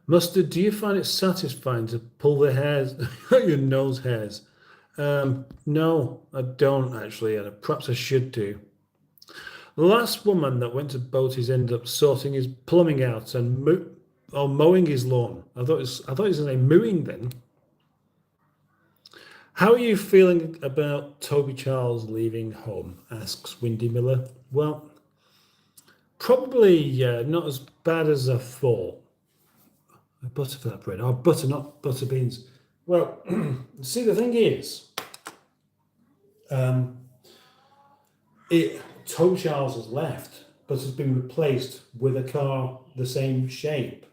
Mustard, do you find it satisfying to pull the hairs, your nose hairs? No, I don't actually, and perhaps I should do. The last woman that went to Boaties ended up sorting his plumbing out and mowing his lawn. I thought it was a mooing then. How are you feeling about Toby Charles leaving home? Asks Windy Miller. Well, probably not as bad as I thought. Butter for that bread. Oh, butter, not butter beans. Well, see, the thing is, Toby Charles has left, but has been replaced with a car the same shape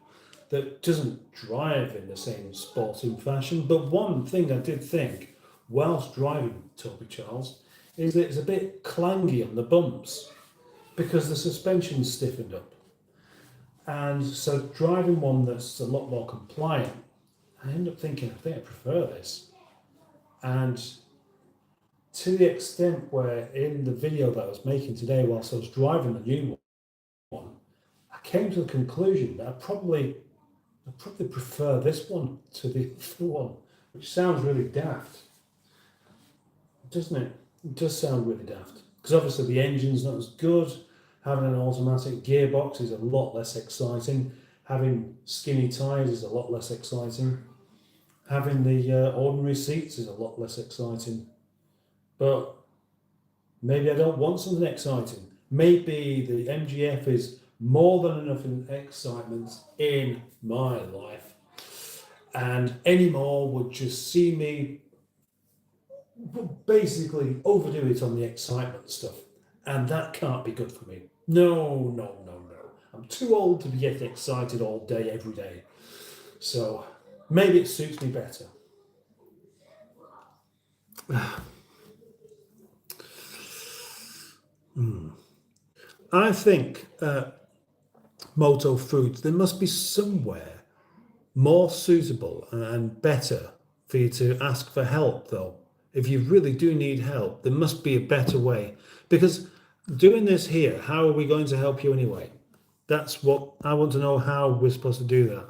that doesn't drive in the same sporting fashion. But one thing I did think, whilst driving Toby Charles, is that it's a bit clangy on the bumps because the suspension's stiffened up. And so driving one that's a lot more compliant, I end up thinking, I think I prefer this. And to the extent where in the video that I was making today, whilst I was driving the new one, I came to the conclusion that I probably prefer this one to the other one, which sounds really daft, doesn't it? It does sound really daft. Because obviously the engine's not as good. Having an automatic gearbox is a lot less exciting. Having skinny tyres is a lot less exciting. Having the ordinary seats is a lot less exciting. But maybe I don't want something exciting. Maybe the MGF is more than enough excitement in my life. And any more would just see me basically overdo it on the excitement stuff. And that can't be good for me. No. I'm too old to be getting excited all day, every day. So maybe it suits me better. I think Moto Foods, there must be somewhere more suitable and better for you to ask for help, though. if you really do need help, there must be a better way. Because doing this here, how are we going to help you anyway? That's what I want to know, how we're supposed to do that.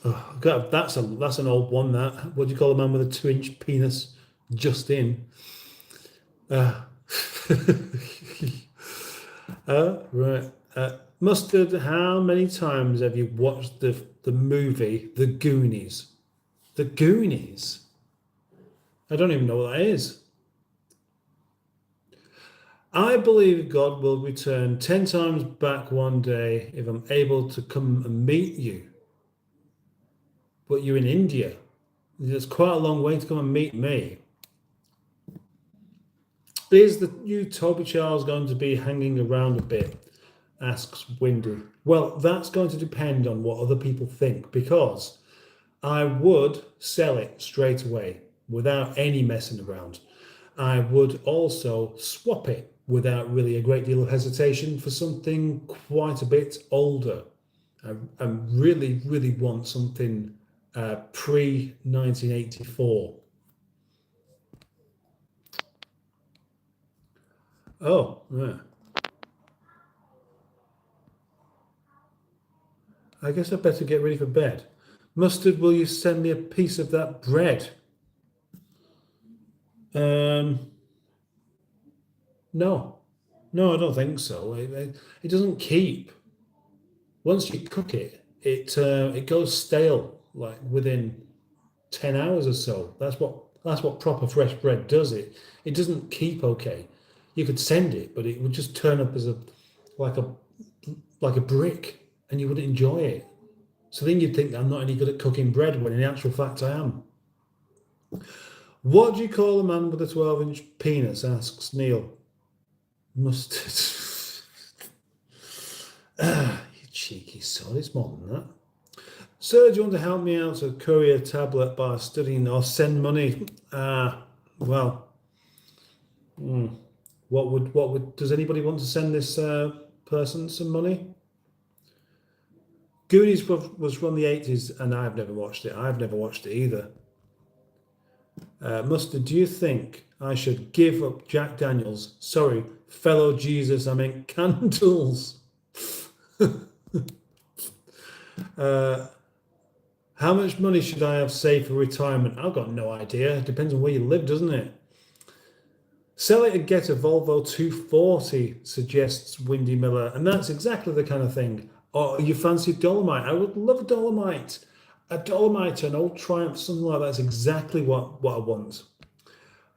Oh, God, that's an old one. That, what do you call a man with a 2-inch penis? Just in. Right. Mustard, how many times have you watched the movie The Goonies? The Goonies? I don't even know what that is. I believe God will return 10 times back one day if I'm able to come and meet you. But you're in India. It's quite a long way to come and meet me. Is the new Toby Charles going to be hanging around a bit? Asks Windy. Well, that's going to depend on what other people think, because I would sell it straight away without any messing around. I would also swap it without really a great deal of hesitation for something quite a bit older. I really, really want something pre-1984. Oh, yeah. I guess I better get ready for bed. Mustard, will you send me a piece of that bread? No, I don't think so. It doesn't keep. Once you cook it, it goes stale like within 10 hours or so. That's what proper fresh bread does. It doesn't keep okay. You could send it, but it would just turn up as like a brick, and you wouldn't enjoy it. So then you'd think I'm not any good at cooking bread, when in actual fact I am. What do you call a man with a 12-inch penis? Asks Neil. Mustard. You cheeky sod, it's more than that. Sir, do you want to help me out a courier tablet by studying or send money? Well, what would does anybody want to send this person some money? Goonies was from the 80s, and I've never watched it. I've never watched it either. Mustard, do you think I should give up Jack Daniels? Sorry, fellow Jesus, I meant candles. How much money should I have saved for retirement? I've got no idea. It depends on where you live, doesn't it? Sell it and get a Volvo 240, suggests Windy Miller. And that's exactly the kind of thing. Or you fancy Dolomite? I would love a Dolomite. A Dolomite, an old Triumph, something like that's exactly what I want.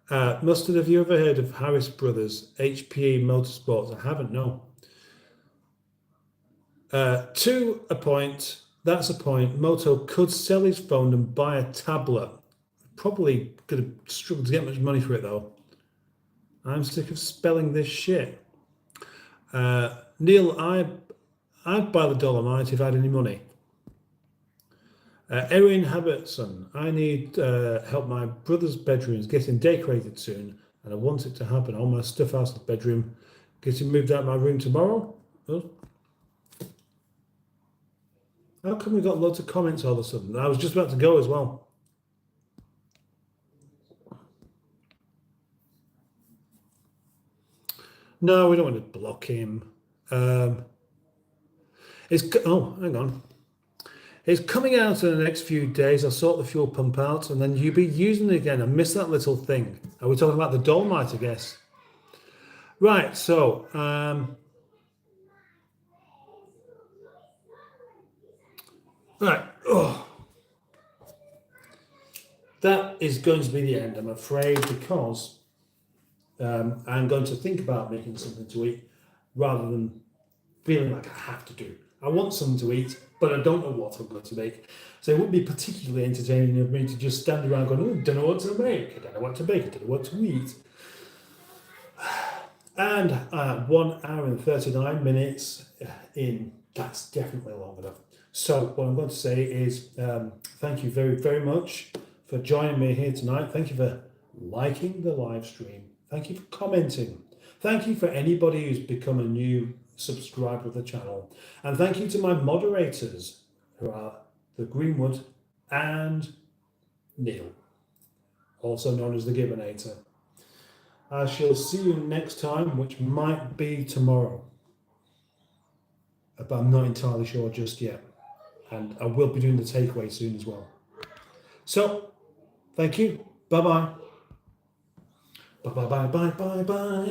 Mustard, have you ever heard of Harris Brothers, HPE Motorsports? I haven't, no. To a point, that's a point. Moto could sell his phone and buy a tablet. Probably going to struggle to get much money for it, though. I'm sick of spelling this shit. Neil, I'd buy the Dolomite if I had any money. Erin Habbertson, I need help. My brother's bedroom is getting decorated soon, and I want it to happen. All my stuff out of the bedroom getting moved out of my room tomorrow. Oh. How come we got loads of comments all of a sudden? I was just about to go as well. No, we don't want to block him. Oh, hang on. It's coming out in the next few days. I'll sort the fuel pump out, and then you'll be using it again. I missed that little thing. Are we talking about the Dolomite, I guess? Right, so right. Oh. That is going to be the end, I'm afraid, because I'm going to think about making something to eat rather than feeling like I have to do. I want something to eat, but I don't know what I'm going to make. So it wouldn't be particularly entertaining of me to just stand around going, oh, don't know what to make, I don't know what to bake, I don't know what to eat. And 1 hour and 39 minutes in, that's definitely long enough. So what I'm going to say is thank you very, very much for joining me here tonight. Thank you for liking the live stream. Thank you for commenting. Thank you for anybody who's become a new subscriber of the channel. And thank you to my moderators who are the Greenwood and Neil, also known as the Gibbinator. I shall see you next time, which might be tomorrow, but I'm not entirely sure just yet. And I will be doing the takeaway soon as well. So, thank you. Bye-bye. Bye-bye, bye-bye, bye-bye.